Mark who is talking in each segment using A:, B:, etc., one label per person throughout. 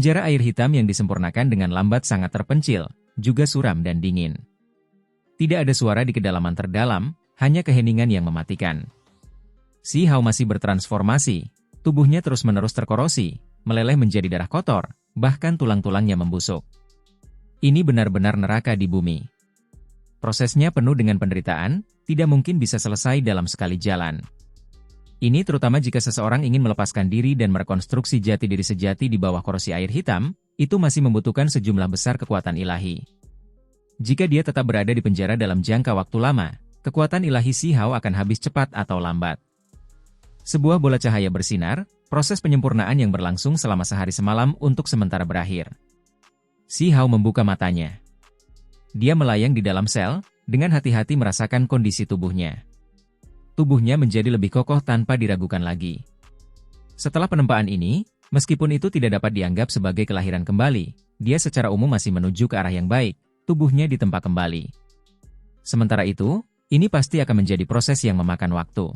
A: Penjara air hitam yang disempurnakan dengan lambat sangat terpencil, juga suram dan dingin. Tidak ada suara di kedalaman terdalam, hanya keheningan yang mematikan. Si Hao masih bertransformasi, tubuhnya terus-menerus terkorosi, meleleh menjadi darah kotor, bahkan tulang-tulangnya membusuk. Ini benar-benar neraka di bumi. Prosesnya penuh dengan penderitaan, tidak mungkin bisa selesai dalam sekali jalan. Ini terutama jika seseorang ingin melepaskan diri dan merekonstruksi jati diri sejati di bawah korosi air hitam, itu masih membutuhkan sejumlah besar kekuatan ilahi. Jika dia tetap berada di penjara dalam jangka waktu lama, kekuatan ilahi Si Hao akan habis cepat atau lambat. Sebuah bola cahaya bersinar, proses penyempurnaan yang berlangsung selama sehari semalam untuk sementara berakhir. Si Hao membuka matanya. Dia melayang di dalam sel, dengan hati-hati merasakan kondisi tubuhnya. Tubuhnya menjadi lebih kokoh tanpa diragukan lagi. Setelah penempaan ini, meskipun itu tidak dapat dianggap sebagai kelahiran kembali, dia secara umum masih menuju ke arah yang baik, tubuhnya ditempa kembali. Sementara itu, ini pasti akan menjadi proses yang memakan waktu.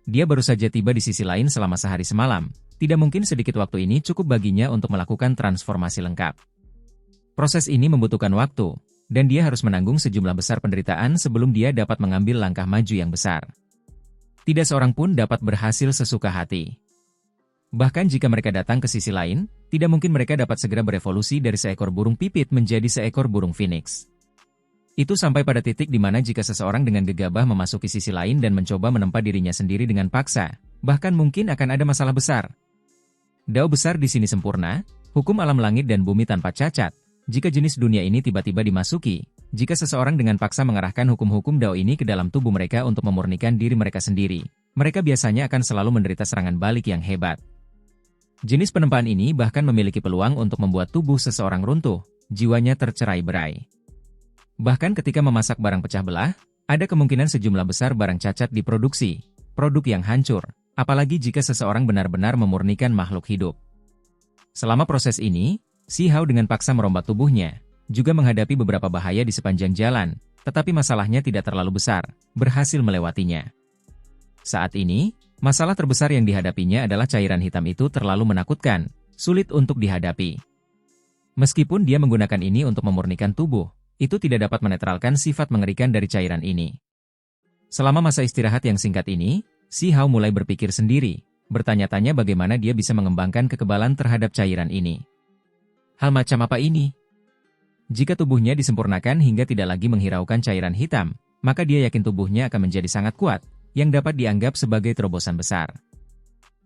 A: Dia baru saja tiba di sisi lain selama sehari semalam, tidak mungkin sedikit waktu ini cukup baginya untuk melakukan transformasi lengkap. Proses ini membutuhkan waktu, dan dia harus menanggung sejumlah besar penderitaan sebelum dia dapat mengambil langkah maju yang besar. Tidak seorang pun dapat berhasil sesuka hati. Bahkan jika mereka datang ke sisi lain, tidak mungkin mereka dapat segera berevolusi dari seekor burung pipit menjadi seekor burung phoenix. Itu sampai pada titik di mana jika seseorang dengan gegabah memasuki sisi lain dan mencoba menempa dirinya sendiri dengan paksa, bahkan mungkin akan ada masalah besar. Dao besar di sini sempurna, hukum alam langit dan bumi tanpa cacat. Jika jenis dunia ini tiba-tiba dimasuki, jika seseorang dengan paksa mengarahkan hukum-hukum Dao ini ke dalam tubuh mereka untuk memurnikan diri mereka sendiri, mereka biasanya akan selalu menderita serangan balik yang hebat. Jenis penempaan ini bahkan memiliki peluang untuk membuat tubuh seseorang runtuh, jiwanya tercerai-berai. Bahkan ketika memasak barang pecah belah, ada kemungkinan sejumlah besar barang cacat diproduksi, produk yang hancur, apalagi jika seseorang benar-benar memurnikan makhluk hidup. Selama proses ini, Si Hao dengan paksa merombak tubuhnya, juga menghadapi beberapa bahaya di sepanjang jalan, tetapi masalahnya tidak terlalu besar, berhasil melewatinya. Saat ini, masalah terbesar yang dihadapinya adalah cairan hitam itu terlalu menakutkan, sulit untuk dihadapi. Meskipun dia menggunakan ini untuk memurnikan tubuh, itu tidak dapat menetralkan sifat mengerikan dari cairan ini. Selama masa istirahat yang singkat ini, Si Hao mulai berpikir sendiri, bertanya-tanya bagaimana dia bisa mengembangkan kekebalan terhadap cairan ini. Hal macam apa ini? Jika tubuhnya disempurnakan hingga tidak lagi menghiraukan cairan hitam, maka dia yakin tubuhnya akan menjadi sangat kuat, yang dapat dianggap sebagai terobosan besar.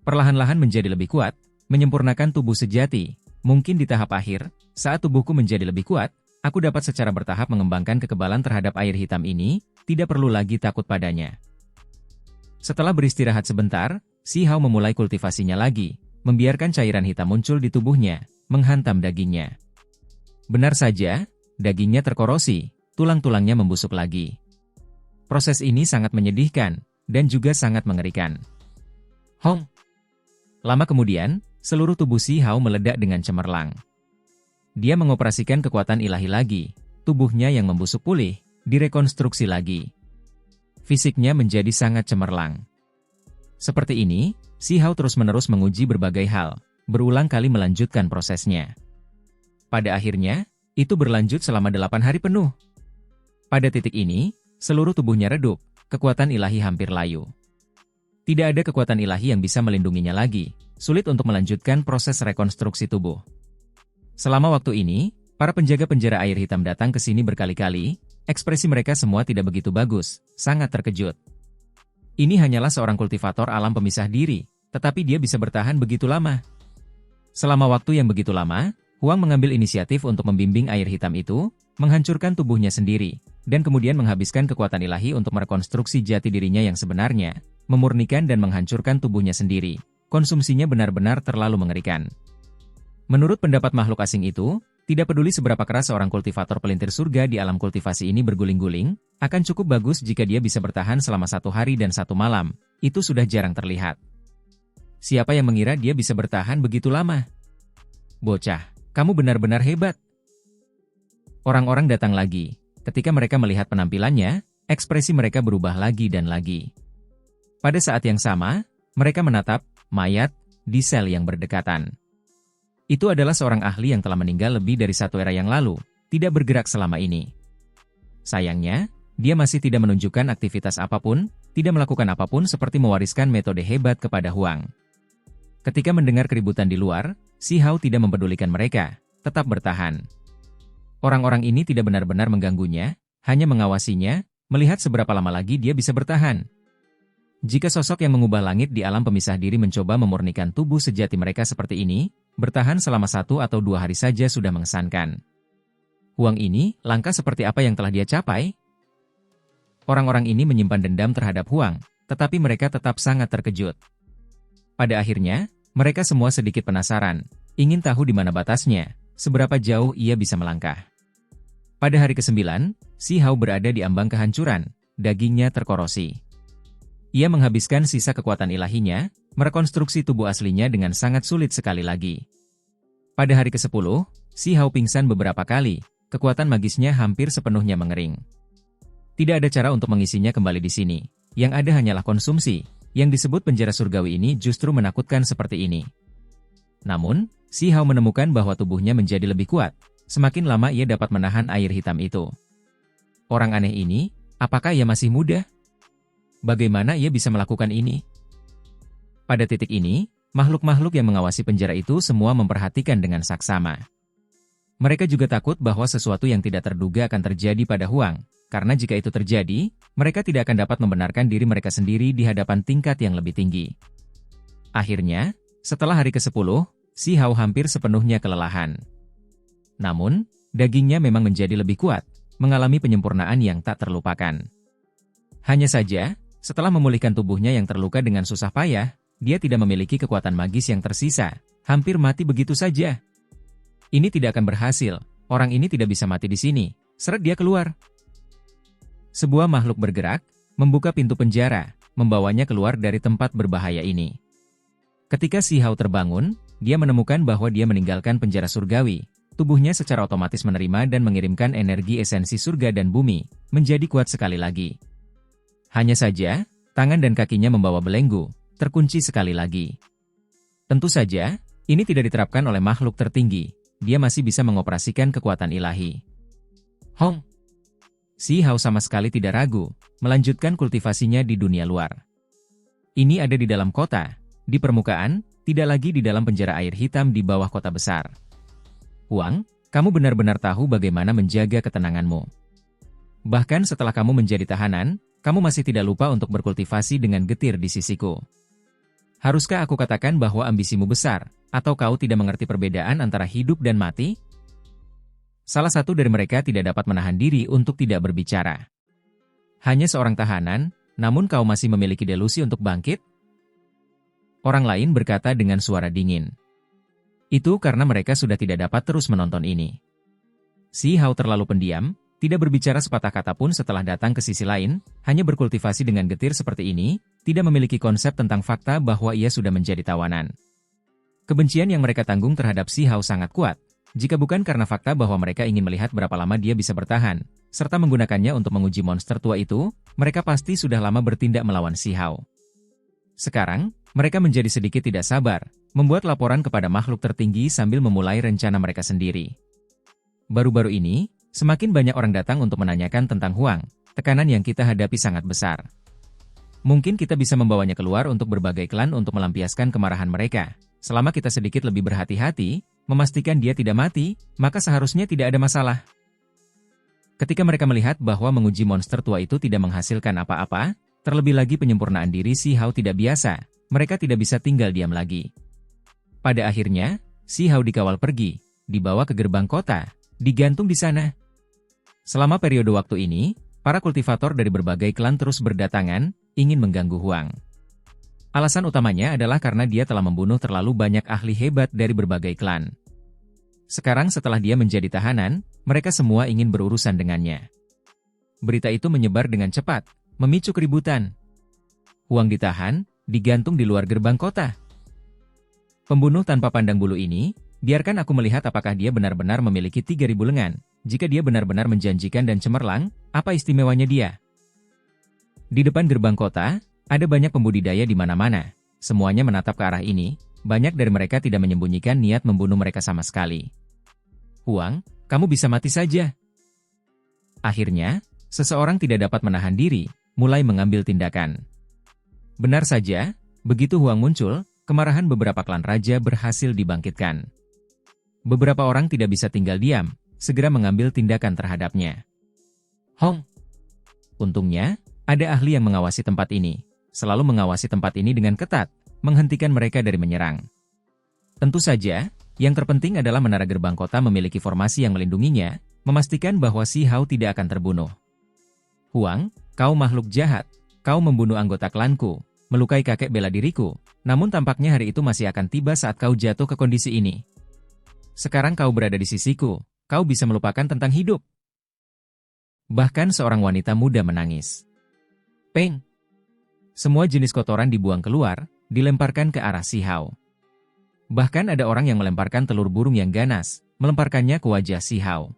A: Perlahan-lahan menjadi lebih kuat, menyempurnakan tubuh sejati, mungkin di tahap akhir, saat tubuhku menjadi lebih kuat, aku dapat secara bertahap mengembangkan kekebalan terhadap air hitam ini, tidak perlu lagi takut padanya. Setelah beristirahat sebentar, Si Hao memulai kultivasinya lagi, membiarkan cairan hitam muncul di tubuhnya, menghantam dagingnya. Benar saja, dagingnya terkorosi, tulang-tulangnya membusuk lagi. Proses ini sangat menyedihkan, dan juga sangat mengerikan. Hong! Lama kemudian, seluruh tubuh Si Hao meledak dengan cemerlang. Dia mengoperasikan kekuatan ilahi lagi, tubuhnya yang membusuk pulih, direkonstruksi lagi. Fisiknya menjadi sangat cemerlang. Seperti ini, Si Hao terus-menerus menguji berbagai hal, berulang kali melanjutkan prosesnya. Pada akhirnya, itu berlanjut selama 8 hari penuh. Pada titik ini, seluruh tubuhnya redup, kekuatan ilahi hampir layu. Tidak ada kekuatan ilahi yang bisa melindunginya lagi, sulit untuk melanjutkan proses rekonstruksi tubuh. Selama waktu ini, para penjaga penjara air hitam datang ke sini berkali-kali, ekspresi mereka semua tidak begitu bagus, sangat terkejut. Ini hanyalah seorang kultivator alam pemisah diri, tetapi dia bisa bertahan begitu lama. Selama waktu yang begitu lama, Huang mengambil inisiatif untuk membimbing air hitam itu, menghancurkan tubuhnya sendiri, dan kemudian menghabiskan kekuatan ilahi untuk merekonstruksi jati dirinya yang sebenarnya, memurnikan dan menghancurkan tubuhnya sendiri. Konsumsinya benar-benar terlalu mengerikan. Menurut pendapat makhluk asing itu, tidak peduli seberapa keras seorang kultivator pelintir surga di alam kultivasi ini berguling-guling, akan cukup bagus jika dia bisa bertahan selama 1 hari dan 1 malam, itu sudah jarang terlihat. Siapa yang mengira dia bisa bertahan begitu lama? Bocah, kamu benar-benar hebat. Orang-orang datang lagi. Ketika mereka melihat penampilannya, ekspresi mereka berubah lagi dan lagi. Pada saat yang sama, mereka menatap mayat di sel yang berdekatan. Itu adalah seorang ahli yang telah meninggal lebih dari satu era yang lalu, tidak bergerak selama ini. Sayangnya, dia masih tidak menunjukkan aktivitas apapun, tidak melakukan apapun seperti mewariskan metode hebat kepada Huang. Ketika mendengar keributan di luar, Si Hao tidak mempedulikan mereka, tetap bertahan. Orang-orang ini tidak benar-benar mengganggunya, hanya mengawasinya, melihat seberapa lama lagi dia bisa bertahan. Jika sosok yang mengubah langit di alam pemisah diri mencoba memurnikan tubuh sejati mereka seperti ini, bertahan selama 1 atau 2 hari saja sudah mengesankan. Huang ini, langkah seperti apa yang telah dia capai? Orang-orang ini menyimpan dendam terhadap Huang, tetapi mereka tetap sangat terkejut. Pada akhirnya, mereka semua sedikit penasaran, ingin tahu di mana batasnya, seberapa jauh ia bisa melangkah. Pada hari ke-9, Si Hao berada di ambang kehancuran, dagingnya terkorosi. Ia menghabiskan sisa kekuatan ilahinya, merekonstruksi tubuh aslinya dengan sangat sulit sekali lagi. Pada hari ke-10, Si Hao pingsan beberapa kali, kekuatan magisnya hampir sepenuhnya mengering. Tidak ada cara untuk mengisinya kembali di sini, yang ada hanyalah konsumsi, yang disebut penjara surgawi ini justru menakutkan seperti ini. Namun, Si Hao menemukan bahwa tubuhnya menjadi lebih kuat, semakin lama ia dapat menahan air hitam itu. Orang aneh ini, apakah ia masih muda? Bagaimana ia bisa melakukan ini? Pada titik ini, makhluk-makhluk yang mengawasi penjara itu semua memperhatikan dengan saksama. Mereka juga takut bahwa sesuatu yang tidak terduga akan terjadi pada Huang, karena jika itu terjadi, mereka tidak akan dapat membenarkan diri mereka sendiri di hadapan tingkat yang lebih tinggi. Akhirnya, setelah hari ke-10, Si Hao hampir sepenuhnya kelelahan. Namun, dagingnya memang menjadi lebih kuat, mengalami penyempurnaan yang tak terlupakan. Hanya saja, setelah memulihkan tubuhnya yang terluka dengan susah payah, dia tidak memiliki kekuatan magis yang tersisa, hampir mati begitu saja. Ini tidak akan berhasil, orang ini tidak bisa mati di sini, seret dia keluar. Sebuah makhluk bergerak, membuka pintu penjara, membawanya keluar dari tempat berbahaya ini. Ketika Si Hao terbangun, dia menemukan bahwa dia meninggalkan penjara surgawi, tubuhnya secara otomatis menerima dan mengirimkan energi esensi surga dan bumi, menjadi kuat sekali lagi. Hanya saja, tangan dan kakinya membawa belenggu, terkunci sekali lagi. Tentu saja, ini tidak diterapkan oleh makhluk tertinggi, dia masih bisa mengoperasikan kekuatan ilahi. Hong! Si Hao sama sekali tidak ragu, melanjutkan kultivasinya di dunia luar. Ini ada di dalam kota, di permukaan, tidak lagi di dalam penjara air hitam di bawah kota besar. Huang, kamu benar-benar tahu bagaimana menjaga ketenanganmu. Bahkan setelah kamu menjadi tahanan, kamu masih tidak lupa untuk berkultivasi dengan getir di sisiku. Haruskah aku katakan bahwa ambisimu besar, atau kau tidak mengerti perbedaan antara hidup dan mati? Salah satu dari mereka tidak dapat menahan diri untuk tidak berbicara. Hanya seorang tahanan, namun kau masih memiliki delusi untuk bangkit? Orang lain berkata dengan suara dingin. Itu karena mereka sudah tidak dapat terus menonton ini. Si Hao terlalu pendiam, tidak berbicara sepatah kata pun setelah datang ke sisi lain, hanya berkultivasi dengan getir seperti ini, tidak memiliki konsep tentang fakta bahwa ia sudah menjadi tawanan. Kebencian yang mereka tanggung terhadap Si Hao sangat kuat, jika bukan karena fakta bahwa mereka ingin melihat berapa lama dia bisa bertahan, serta menggunakannya untuk menguji monster tua itu, mereka pasti sudah lama bertindak melawan Si Hao. Sekarang, mereka menjadi sedikit tidak sabar, membuat laporan kepada makhluk tertinggi sambil memulai rencana mereka sendiri. Baru-baru ini, semakin banyak orang datang untuk menanyakan tentang Huang, tekanan yang kita hadapi sangat besar. Mungkin kita bisa membawanya keluar untuk berbagai klan untuk melampiaskan kemarahan mereka. Selama kita sedikit lebih berhati-hati, memastikan dia tidak mati, maka seharusnya tidak ada masalah. Ketika mereka melihat bahwa menguji monster tua itu tidak menghasilkan apa-apa, terlebih lagi penyempurnaan diri Si Hao tidak biasa, mereka tidak bisa tinggal diam lagi. Pada akhirnya, Si Hao dikawal pergi, dibawa ke gerbang kota, digantung di sana. Selama periode waktu ini, para kultivator dari berbagai klan terus berdatangan, ingin mengganggu Huang. Alasan utamanya adalah karena dia telah membunuh terlalu banyak ahli hebat dari berbagai klan. Sekarang setelah dia menjadi tahanan, mereka semua ingin berurusan dengannya. Berita itu menyebar dengan cepat, memicu keributan. Huang ditahan, digantung di luar gerbang kota. Pembunuh tanpa pandang bulu ini, biarkan aku melihat apakah dia benar-benar memiliki 3.000 lengan. Jika dia benar-benar menjanjikan dan cemerlang, apa istimewanya dia? Di depan gerbang kota, ada banyak pembudidaya di mana-mana. Semuanya menatap ke arah ini. banyak dari mereka tidak menyembunyikan niat membunuh mereka sama sekali. Huang, kamu bisa mati saja. Akhirnya, seseorang tidak dapat menahan diri, mulai mengambil tindakan. Benar saja, begitu Huang muncul, kemarahan beberapa klan raja berhasil dibangkitkan. Beberapa orang tidak bisa tinggal diam, segera mengambil tindakan terhadapnya. Hong! Untungnya, ada ahli yang mengawasi tempat ini, selalu mengawasi tempat ini dengan ketat, menghentikan mereka dari menyerang. Tentu saja, yang terpenting adalah menara gerbang kota memiliki formasi yang melindunginya, memastikan bahwa Si Hao tidak akan terbunuh. Huang, kau makhluk jahat, kau membunuh anggota klanku, melukai kakek bela diriku, namun tampaknya hari itu masih akan tiba saat kau jatuh ke kondisi ini. Sekarang kau berada di sisiku, kau bisa melupakan tentang hidup. Bahkan seorang wanita muda menangis. Peng! Semua jenis kotoran dibuang keluar, dilemparkan ke arah Si Hao. Bahkan ada orang yang melemparkan telur burung yang ganas, melemparkannya ke wajah Si Hao.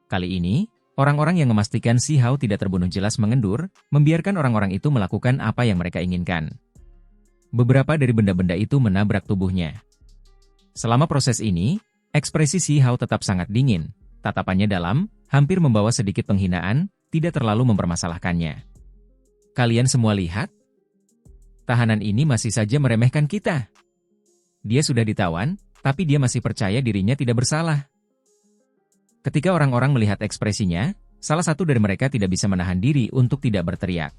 A: Kali ini, orang-orang yang memastikan Si Hao tidak terbunuh jelas mengendur, membiarkan orang-orang itu melakukan apa yang mereka inginkan. Beberapa dari benda-benda itu menabrak tubuhnya. Selama proses ini, ekspresi Si Hao tetap sangat dingin, tatapannya dalam, hampir membawa sedikit penghinaan, tidak terlalu mempermasalahkannya. Kalian semua lihat? Tahanan ini masih saja meremehkan kita. Dia sudah ditawan, tapi dia masih percaya dirinya tidak bersalah. Ketika orang-orang melihat ekspresinya, salah satu dari mereka tidak bisa menahan diri untuk tidak berteriak.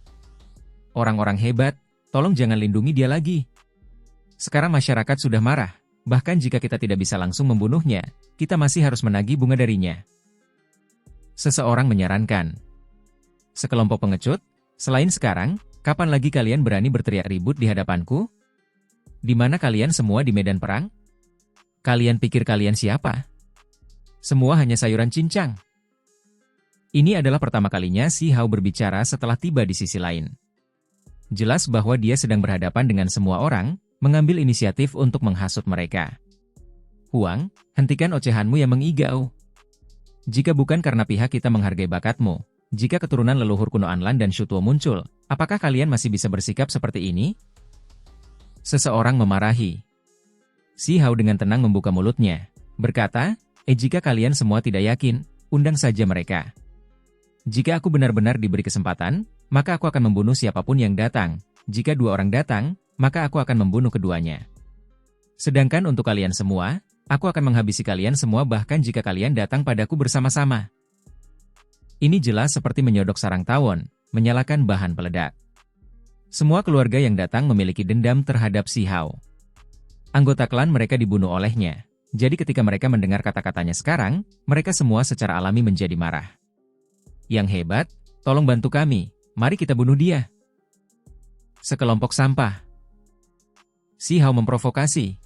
A: Orang-orang hebat, tolong jangan lindungi dia lagi. Sekarang masyarakat sudah marah. Bahkan jika kita tidak bisa langsung membunuhnya, kita masih harus menagih bunga darinya. Seseorang menyarankan. Sekelompok pengecut, selain sekarang, kapan lagi kalian berani berteriak ribut di hadapanku? Di mana kalian semua di medan perang? Kalian pikir kalian siapa? Semua hanya sayuran cincang. Ini adalah pertama kalinya Si Hao berbicara setelah tiba di sisi lain. Jelas bahwa dia sedang berhadapan dengan semua orang, mengambil inisiatif untuk menghasut mereka. Huang, hentikan ocehanmu yang mengigau. Jika bukan karena pihak kita menghargai bakatmu, jika keturunan leluhur kuno Anlan dan Shutuo muncul, apakah kalian masih bisa bersikap seperti ini? Seseorang memarahi. Si Hao dengan tenang membuka mulutnya, berkata, jika kalian semua tidak yakin, undang saja mereka. Jika aku benar-benar diberi kesempatan, maka aku akan membunuh siapapun yang datang. Jika 2 orang datang, maka aku akan membunuh keduanya. Sedangkan untuk kalian semua, aku akan menghabisi kalian semua bahkan jika kalian datang padaku bersama-sama. Ini jelas seperti menyodok sarang tawon, menyalakan bahan peledak. Semua keluarga yang datang memiliki dendam terhadap Si Hao. Anggota klan mereka dibunuh olehnya, jadi ketika mereka mendengar kata-katanya sekarang, mereka semua secara alami menjadi marah. Yang hebat, tolong bantu kami, mari kita bunuh dia. Sekelompok sampah. Si Hao memprovokasi.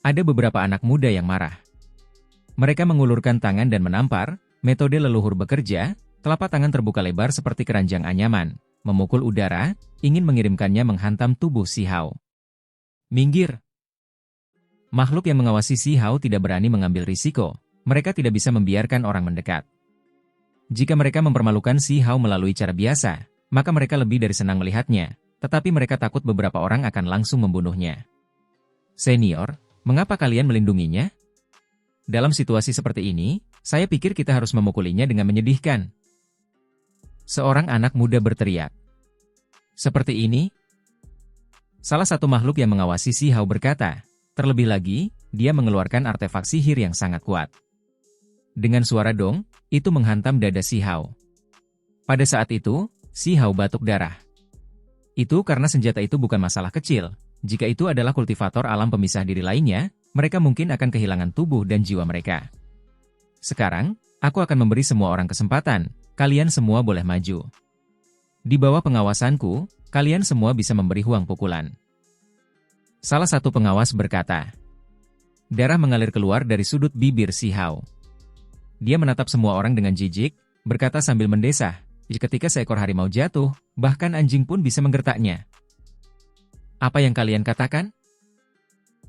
A: Ada beberapa anak muda yang marah. Mereka mengulurkan tangan dan menampar, metode leluhur bekerja, telapak tangan terbuka lebar seperti keranjang anyaman, memukul udara, ingin mengirimkannya menghantam tubuh Si Hao. Minggir! Makhluk yang mengawasi Si Hao tidak berani mengambil risiko, mereka tidak bisa membiarkan orang mendekat. Jika mereka mempermalukan Si Hao melalui cara biasa, maka mereka lebih dari senang melihatnya, tetapi mereka takut beberapa orang akan langsung membunuhnya. Senior, mengapa kalian melindunginya? Dalam situasi seperti ini, saya pikir kita harus memukulinya dengan menyedihkan. Seorang anak muda berteriak. Seperti ini? Salah satu makhluk yang mengawasi Si Hao berkata, terlebih lagi, dia mengeluarkan artefak sihir yang sangat kuat. Dengan suara dong, itu menghantam dada Si Hao. Pada saat itu, Si Hao batuk darah. Itu karena senjata itu bukan masalah kecil. Jika itu adalah kultivator alam pemisah diri lainnya, mereka mungkin akan kehilangan tubuh dan jiwa mereka. Sekarang, aku akan memberi semua orang kesempatan, kalian semua boleh maju. Di bawah pengawasanku, kalian semua bisa memberi Huang pukulan. Salah satu pengawas berkata. Darah mengalir keluar dari sudut bibir Si Hao. Dia menatap semua orang dengan jijik, berkata sambil mendesah, ketika seekor harimau jatuh, bahkan anjing pun bisa menggertaknya. Apa yang kalian katakan?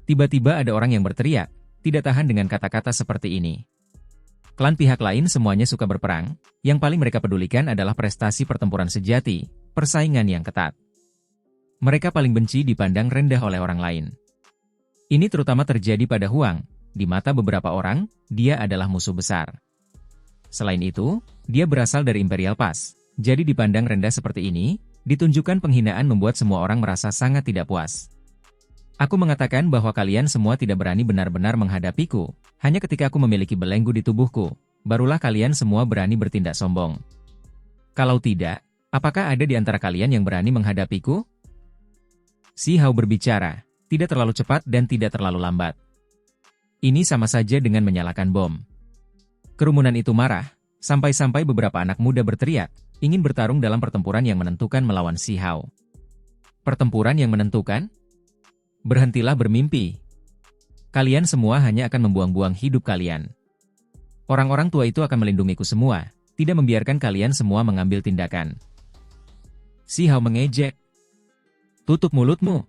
A: Tiba-tiba ada orang yang berteriak, tidak tahan dengan kata-kata seperti ini. Klan pihak lain semuanya suka berperang, yang paling mereka pedulikan adalah prestasi pertempuran sejati, persaingan yang ketat. Mereka paling benci dipandang rendah oleh orang lain. Ini terutama terjadi pada Huang, di mata beberapa orang, dia adalah musuh besar. Selain itu, dia berasal dari Imperial Pass, jadi dipandang rendah seperti ini, ditunjukkan penghinaan membuat semua orang merasa sangat tidak puas. Aku mengatakan bahwa kalian semua tidak berani benar-benar menghadapiku, hanya ketika aku memiliki belenggu di tubuhku, barulah kalian semua berani bertindak sombong. Kalau tidak, apakah ada di antara kalian yang berani menghadapiku? Si Hao berbicara, tidak terlalu cepat dan tidak terlalu lambat. Ini sama saja dengan menyalakan bom. Kerumunan itu marah, sampai-sampai beberapa anak muda berteriak, ingin bertarung dalam pertempuran yang menentukan melawan Si Hao. Pertempuran yang menentukan? Berhentilah bermimpi. Kalian semua hanya akan membuang-buang hidup kalian. Orang-orang tua itu akan melindungiku semua, tidak membiarkan kalian semua mengambil tindakan. Si Hao mengejek. Tutup mulutmu.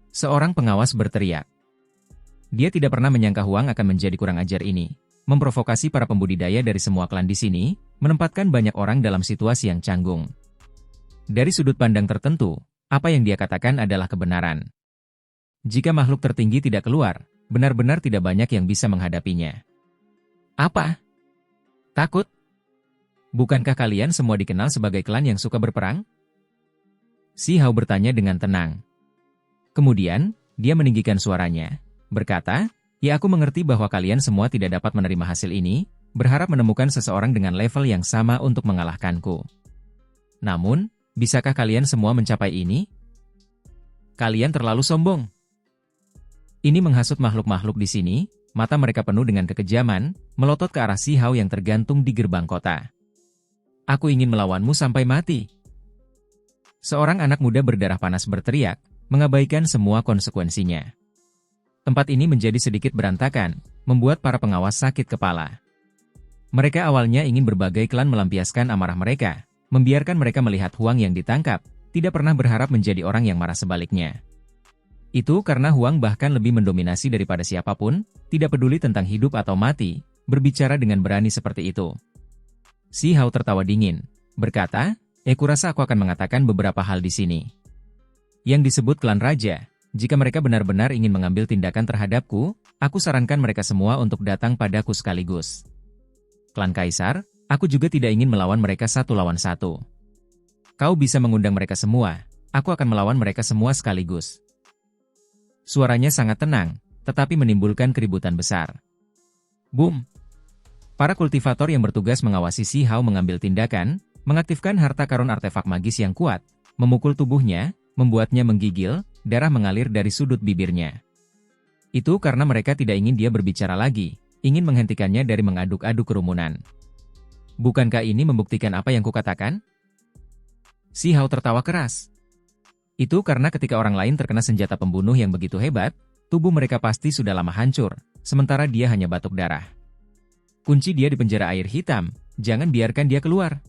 A: Seorang pengawas berteriak. Dia tidak pernah menyangka Huang akan menjadi kurang ajar ini, memprovokasi para pembudidaya dari semua klan di sini, menempatkan banyak orang dalam situasi yang canggung. Dari sudut pandang tertentu, apa yang dia katakan adalah kebenaran. Jika makhluk tertinggi tidak keluar, benar-benar tidak banyak yang bisa menghadapinya. Apa? Takut? Bukankah kalian semua dikenal sebagai klan yang suka berperang? Si Hao bertanya dengan tenang. Kemudian, dia meninggikan suaranya, berkata, "Ya, aku mengerti bahwa kalian semua tidak dapat menerima hasil ini, berharap menemukan seseorang dengan level yang sama untuk mengalahkanku. Namun, bisakah kalian semua mencapai ini? Kalian terlalu sombong." Ini menghasut makhluk-makhluk di sini, mata mereka penuh dengan kekejaman, melotot ke arah Si Hao yang tergantung di gerbang kota. "Aku ingin melawanmu sampai mati." Seorang anak muda berdarah panas berteriak, mengabaikan semua konsekuensinya. Tempat ini menjadi sedikit berantakan, membuat para pengawas sakit kepala. Mereka awalnya ingin berbagai klan melampiaskan amarah mereka, membiarkan mereka melihat Huang yang ditangkap, tidak pernah berharap menjadi orang yang marah sebaliknya. Itu karena Huang bahkan lebih mendominasi daripada siapapun, tidak peduli tentang hidup atau mati, berbicara dengan berani seperti itu. Si Hao tertawa dingin, berkata, kurasa aku akan mengatakan beberapa hal di sini. Yang disebut klan raja, jika mereka benar-benar ingin mengambil tindakan terhadapku, aku sarankan mereka semua untuk datang padaku sekaligus. Klan kaisar, aku juga tidak ingin melawan mereka satu lawan satu. Kau bisa mengundang mereka semua, aku akan melawan mereka semua sekaligus. Suaranya sangat tenang, tetapi menimbulkan keributan besar. Boom! Para kultivator yang bertugas mengawasi Si Hao mengambil tindakan, mengaktifkan harta karun artefak magis yang kuat, memukul tubuhnya, membuatnya menggigil, darah mengalir dari sudut bibirnya. Itu karena mereka tidak ingin dia berbicara lagi, ingin menghentikannya dari mengaduk-aduk kerumunan. Bukankah ini membuktikan apa yang kukatakan? Si Hao tertawa keras. Itu karena ketika orang lain terkena senjata pembunuh yang begitu hebat, tubuh mereka pasti sudah lama hancur, sementara dia hanya batuk darah. Kunci dia di penjara air hitam, jangan biarkan dia keluar.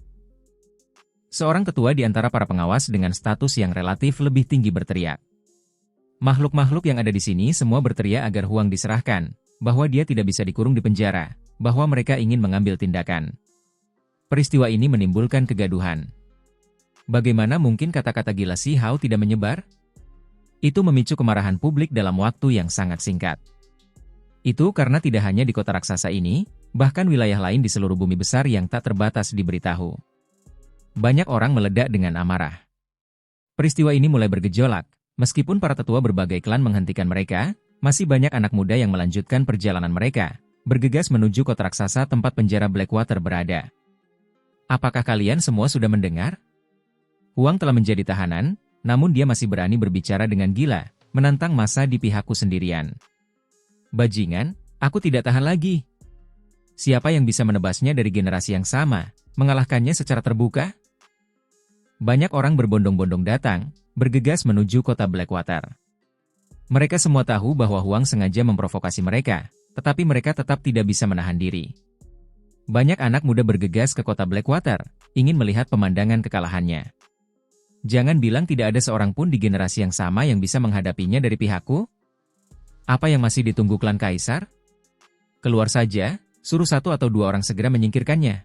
A: Seorang ketua di antara para pengawas dengan status yang relatif lebih tinggi berteriak. Makhluk-makhluk yang ada di sini semua berteriak agar Huang diserahkan, bahwa dia tidak bisa dikurung di penjara, bahwa mereka ingin mengambil tindakan. Peristiwa ini menimbulkan kegaduhan. Bagaimana mungkin kata-kata gila Si Hao tidak menyebar? Itu memicu kemarahan publik dalam waktu yang sangat singkat. Itu karena tidak hanya di kota raksasa ini, bahkan wilayah lain di seluruh bumi besar yang tak terbatas diberitahu. Banyak orang meledak dengan amarah. Peristiwa ini mulai bergejolak, meskipun para tetua berbagai klan menghentikan mereka, masih banyak anak muda yang melanjutkan perjalanan mereka, bergegas menuju kota raksasa tempat penjara Blackwater berada. Apakah kalian semua sudah mendengar? Huang telah menjadi tahanan, namun dia masih berani berbicara dengan gila, menantang masa di pihakku sendirian. Bajingan, aku tidak tahan lagi. Siapa yang bisa menebasnya dari generasi yang sama, mengalahkannya secara terbuka? Banyak orang berbondong-bondong datang, bergegas menuju kota Blackwater. Mereka semua tahu bahwa Huang sengaja memprovokasi mereka, tetapi mereka tetap tidak bisa menahan diri. Banyak anak muda bergegas ke kota Blackwater, ingin melihat pemandangan kekalahannya. Jangan bilang tidak ada seorang pun di generasi yang sama yang bisa menghadapinya dari pihakku. Apa yang masih ditunggu klan kaisar? Keluar saja, suruh satu atau dua orang segera menyingkirkannya.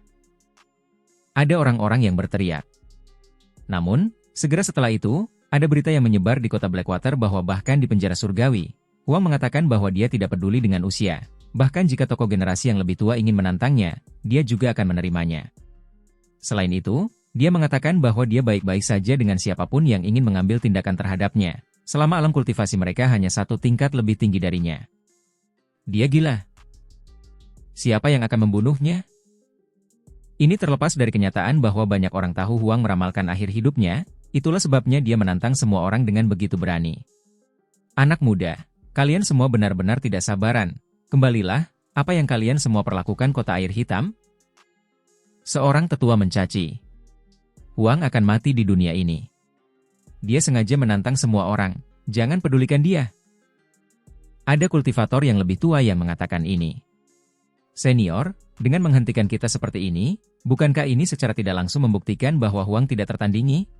A: Ada orang-orang yang berteriak. Namun, segera setelah itu, ada berita yang menyebar di kota Blackwater bahwa bahkan di penjara surgawi, Huang mengatakan bahwa dia tidak peduli dengan usia. Bahkan jika tokoh generasi yang lebih tua ingin menantangnya, dia juga akan menerimanya. Selain itu, dia mengatakan bahwa dia baik-baik saja dengan siapapun yang ingin mengambil tindakan terhadapnya, selama alam kultivasi mereka hanya satu tingkat lebih tinggi darinya. Dia gila. Siapa yang akan membunuhnya? Ini terlepas dari kenyataan bahwa banyak orang tahu Huang meramalkan akhir hidupnya, itulah sebabnya dia menantang semua orang dengan begitu berani. Anak muda, kalian semua benar-benar tidak sabaran. Kembalilah, apa yang kalian semua perlakukan kota air hitam? Seorang tetua mencaci. Huang akan mati di dunia ini. Dia sengaja menantang semua orang, jangan pedulikan dia. Ada kultivator yang lebih tua yang mengatakan ini. Senior, dengan menghentikan kita seperti ini, bukankah ini secara tidak langsung membuktikan bahwa Huang tidak tertandingi?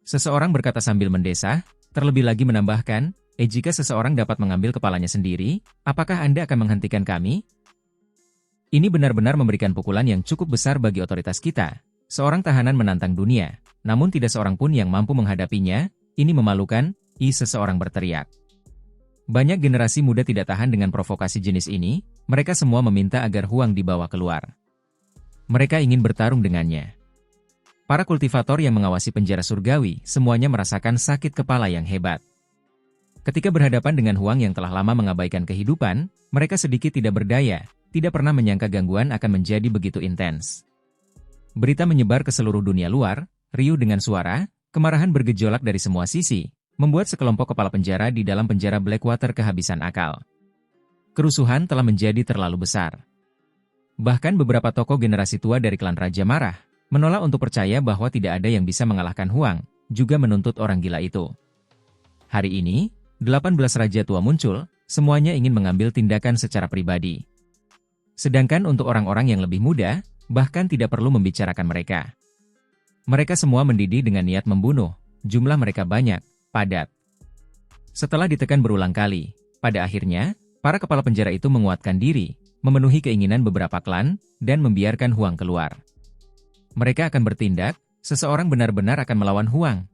A: Seseorang berkata sambil mendesah, terlebih lagi menambahkan, jika seseorang dapat mengambil kepalanya sendiri, apakah Anda akan menghentikan kami? Ini benar-benar memberikan pukulan yang cukup besar bagi otoritas kita. Seorang tahanan menantang dunia, namun tidak seorang pun yang mampu menghadapinya. Ini memalukan, seseorang berteriak. Banyak generasi muda tidak tahan dengan provokasi jenis ini, mereka semua meminta agar Huang dibawa keluar. Mereka ingin bertarung dengannya. Para kultivator yang mengawasi penjara surgawi, semuanya merasakan sakit kepala yang hebat. Ketika berhadapan dengan Huang yang telah lama mengabaikan kehidupan, mereka sedikit tidak berdaya, tidak pernah menyangka gangguan akan menjadi begitu intens. Berita menyebar ke seluruh dunia luar, riuh dengan suara, kemarahan bergejolak dari semua sisi, membuat sekelompok kepala penjara di dalam penjara Blackwater kehabisan akal. Kerusuhan telah menjadi terlalu besar. Bahkan beberapa tokoh generasi tua dari klan Raja marah, menolak untuk percaya bahwa tidak ada yang bisa mengalahkan Huang, juga menuntut orang gila itu. Hari ini, 18 raja tua muncul, semuanya ingin mengambil tindakan secara pribadi. Sedangkan untuk orang-orang yang lebih muda, bahkan tidak perlu membicarakan mereka. Mereka semua mendidih dengan niat membunuh, jumlah mereka banyak, padat. Setelah ditekan berulang kali, pada akhirnya, para kepala penjara itu menguatkan diri, memenuhi keinginan beberapa klan, dan membiarkan Huang keluar. Mereka akan bertindak, seseorang benar-benar akan melawan Huang.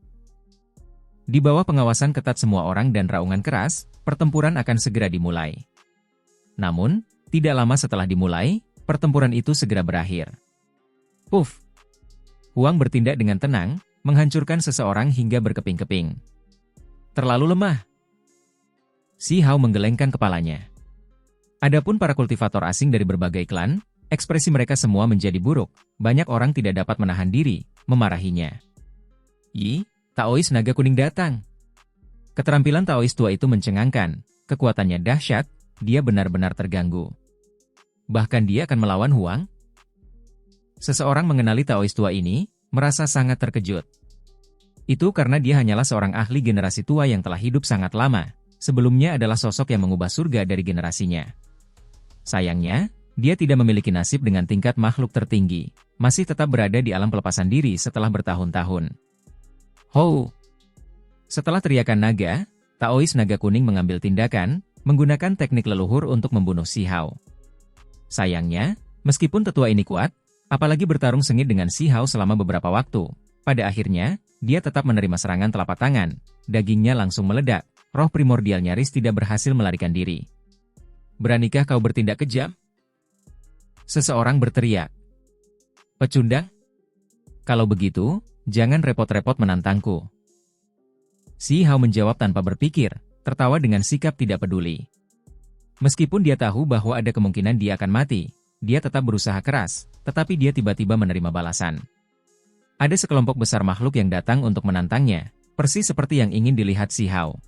A: Di bawah pengawasan ketat semua orang dan raungan keras, pertempuran akan segera dimulai. Namun, tidak lama setelah dimulai, pertempuran itu segera berakhir. Puff! Huang bertindak dengan tenang, menghancurkan seseorang hingga berkeping-keping. Terlalu lemah. Si Hao menggelengkan kepalanya. Adapun para kultivator asing dari berbagai klan, ekspresi mereka semua menjadi buruk, banyak orang tidak dapat menahan diri, memarahinya. Taois naga kuning datang. Keterampilan Taois tua itu mencengangkan, kekuatannya dahsyat, dia benar-benar terganggu. Bahkan dia akan melawan Huang? Seseorang mengenali Taois tua ini, merasa sangat terkejut. Itu karena dia hanyalah seorang ahli generasi tua yang telah hidup sangat lama, sebelumnya adalah sosok yang mengubah surga dari generasinya. Sayangnya, dia tidak memiliki nasib dengan tingkat makhluk tertinggi, masih tetap berada di alam pelepasan diri setelah bertahun-tahun. Ho! Setelah teriakan naga, Taois naga kuning mengambil tindakan, menggunakan teknik leluhur untuk membunuh Si Hao. Sayangnya, meskipun tetua ini kuat, apalagi bertarung sengit dengan Si Hao selama beberapa waktu, pada akhirnya, dia tetap menerima serangan telapak tangan, dagingnya langsung meledak, roh primordial nyaris tidak berhasil melarikan diri. Beranikah kau bertindak kejam? Seseorang berteriak. Pecundang? Kalau begitu, jangan repot-repot menantangku. Si Hao menjawab tanpa berpikir, tertawa dengan sikap tidak peduli. Meskipun dia tahu bahwa ada kemungkinan dia akan mati, dia tetap berusaha keras, tetapi dia tiba-tiba menerima balasan. Ada sekelompok besar makhluk yang datang untuk menantangnya, persis seperti yang ingin dilihat Si Hao.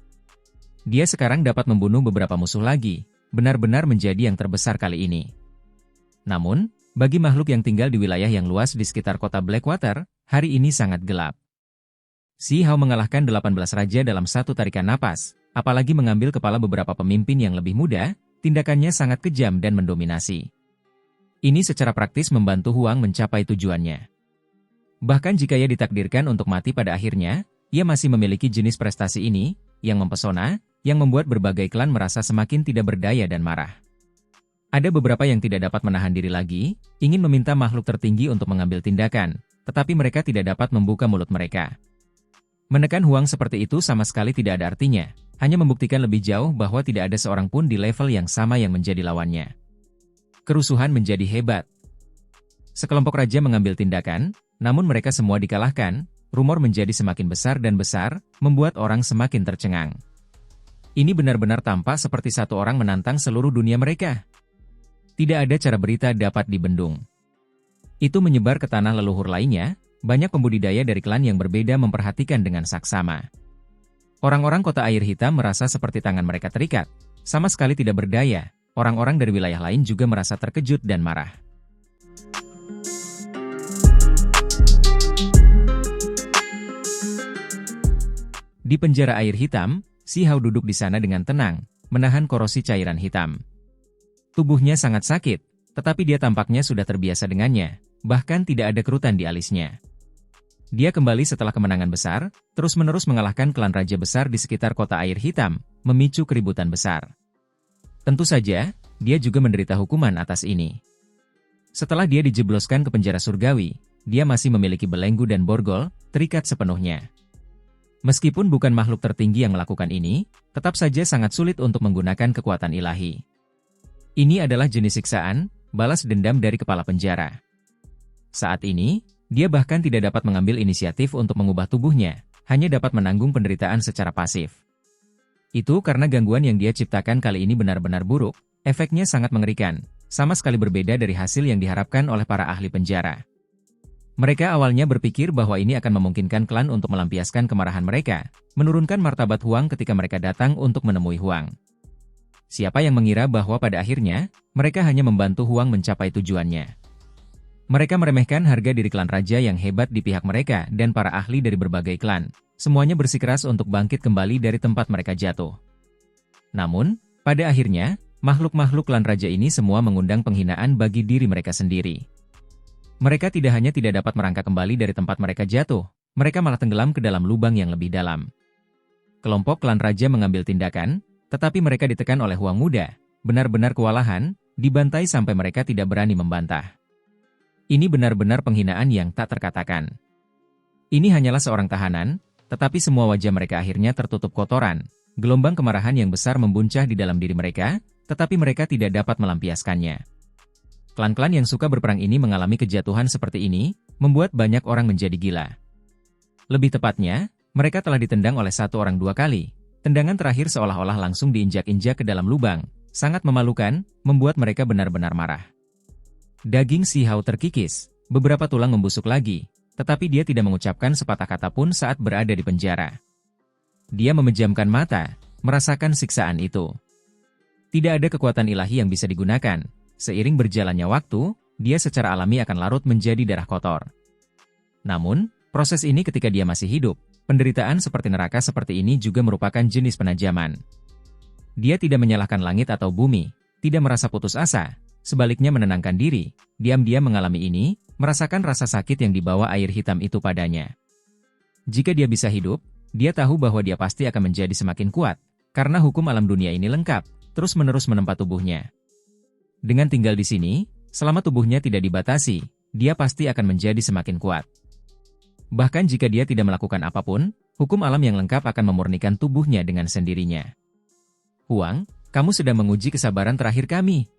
A: Dia sekarang dapat membunuh beberapa musuh lagi, benar-benar menjadi yang terbesar kali ini. Namun, bagi makhluk yang tinggal di wilayah yang luas di sekitar kota Blackwater, hari ini sangat gelap. Si Hao mengalahkan 18 raja dalam satu tarikan napas, apalagi mengambil kepala beberapa pemimpin yang lebih muda, tindakannya sangat kejam dan mendominasi. Ini secara praktis membantu Huang mencapai tujuannya. Bahkan jika ia ditakdirkan untuk mati pada akhirnya, ia masih memiliki jenis prestasi ini, yang mempesona, yang membuat berbagai klan merasa semakin tidak berdaya dan marah. Ada beberapa yang tidak dapat menahan diri lagi, ingin meminta makhluk tertinggi untuk mengambil tindakan, tetapi mereka tidak dapat membuka mulut mereka. Menekan Huang seperti itu sama sekali tidak ada artinya, hanya membuktikan lebih jauh bahwa tidak ada seorang pun di level yang sama yang menjadi lawannya. Kerusuhan menjadi hebat. Sekelompok raja mengambil tindakan, namun mereka semua dikalahkan, rumor menjadi semakin besar dan besar, membuat orang semakin tercengang. Ini benar-benar tampak seperti satu orang menantang seluruh dunia mereka. Tidak ada cara berita dapat dibendung. Itu menyebar ke tanah leluhur lainnya, banyak pembudidaya dari klan yang berbeda memperhatikan dengan saksama. Orang-orang kota air hitam merasa seperti tangan mereka terikat, sama sekali tidak berdaya, orang-orang dari wilayah lain juga merasa terkejut dan marah. Di penjara air hitam, Si Hao duduk di sana dengan tenang, menahan korosi cairan hitam. Tubuhnya sangat sakit, tetapi dia tampaknya sudah terbiasa dengannya, bahkan tidak ada kerutan di alisnya. Dia kembali setelah kemenangan besar, terus-menerus mengalahkan klan raja besar di sekitar kota air hitam, memicu keributan besar. Tentu saja, dia juga menderita hukuman atas ini. Setelah dia dijebloskan ke penjara surgawi, dia masih memiliki belenggu dan borgol, terikat sepenuhnya. Meskipun bukan makhluk tertinggi yang melakukan ini, tetap saja sangat sulit untuk menggunakan kekuatan ilahi. Ini adalah jenis siksaan, balas dendam dari kepala penjara. Saat ini, dia bahkan tidak dapat mengambil inisiatif untuk mengubah tubuhnya, hanya dapat menanggung penderitaan secara pasif. Itu karena gangguan yang dia ciptakan kali ini benar-benar buruk, efeknya sangat mengerikan, sama sekali berbeda dari hasil yang diharapkan oleh para ahli penjara. Mereka awalnya berpikir bahwa ini akan memungkinkan klan untuk melampiaskan kemarahan mereka, menurunkan martabat Huang ketika mereka datang untuk menemui Huang. Siapa yang mengira bahwa pada akhirnya, mereka hanya membantu Huang mencapai tujuannya. Mereka meremehkan harga diri klan raja yang hebat di pihak mereka dan para ahli dari berbagai klan. Semuanya bersikeras untuk bangkit kembali dari tempat mereka jatuh. Namun, pada akhirnya, makhluk-makhluk klan raja ini semua mengundang penghinaan bagi diri mereka sendiri. Mereka tidak hanya tidak dapat merangkak kembali dari tempat mereka jatuh, mereka malah tenggelam ke dalam lubang yang lebih dalam. Kelompok klan raja mengambil tindakan, tetapi mereka ditekan oleh Huang Muda, benar-benar kewalahan, dibantai sampai mereka tidak berani membantah. Ini benar-benar penghinaan yang tak terkatakan. Ini hanyalah seorang tahanan, tetapi semua wajah mereka akhirnya tertutup kotoran, gelombang kemarahan yang besar membuncah di dalam diri mereka, tetapi mereka tidak dapat melampiaskannya. Klan-klan yang suka berperang ini mengalami kejatuhan seperti ini, membuat banyak orang menjadi gila. Lebih tepatnya, mereka telah ditendang oleh satu orang 2 kali. Tendangan terakhir seolah-olah langsung diinjak-injak ke dalam lubang, sangat memalukan, membuat mereka benar-benar marah. Daging Si Hao terkikis, beberapa tulang membusuk lagi, tetapi dia tidak mengucapkan sepatah kata pun saat berada di penjara. Dia memejamkan mata, merasakan siksaan itu. Tidak ada kekuatan ilahi yang bisa digunakan. Seiring berjalannya waktu, dia secara alami akan larut menjadi darah kotor. Namun, proses ini ketika dia masih hidup, penderitaan seperti neraka seperti ini juga merupakan jenis penajaman. Dia tidak menyalahkan langit atau bumi, tidak merasa putus asa, sebaliknya menenangkan diri, diam-diam mengalami ini, merasakan rasa sakit yang dibawa air hitam itu padanya. Jika dia bisa hidup, dia tahu bahwa dia pasti akan menjadi semakin kuat, karena hukum alam dunia ini lengkap, terus-menerus menempa tubuhnya. Dengan tinggal di sini, selama tubuhnya tidak dibatasi, dia pasti akan menjadi semakin kuat. Bahkan jika dia tidak melakukan apapun, hukum alam yang lengkap akan memurnikan tubuhnya dengan sendirinya. Huang, kamu sedang menguji kesabaran terakhir kami.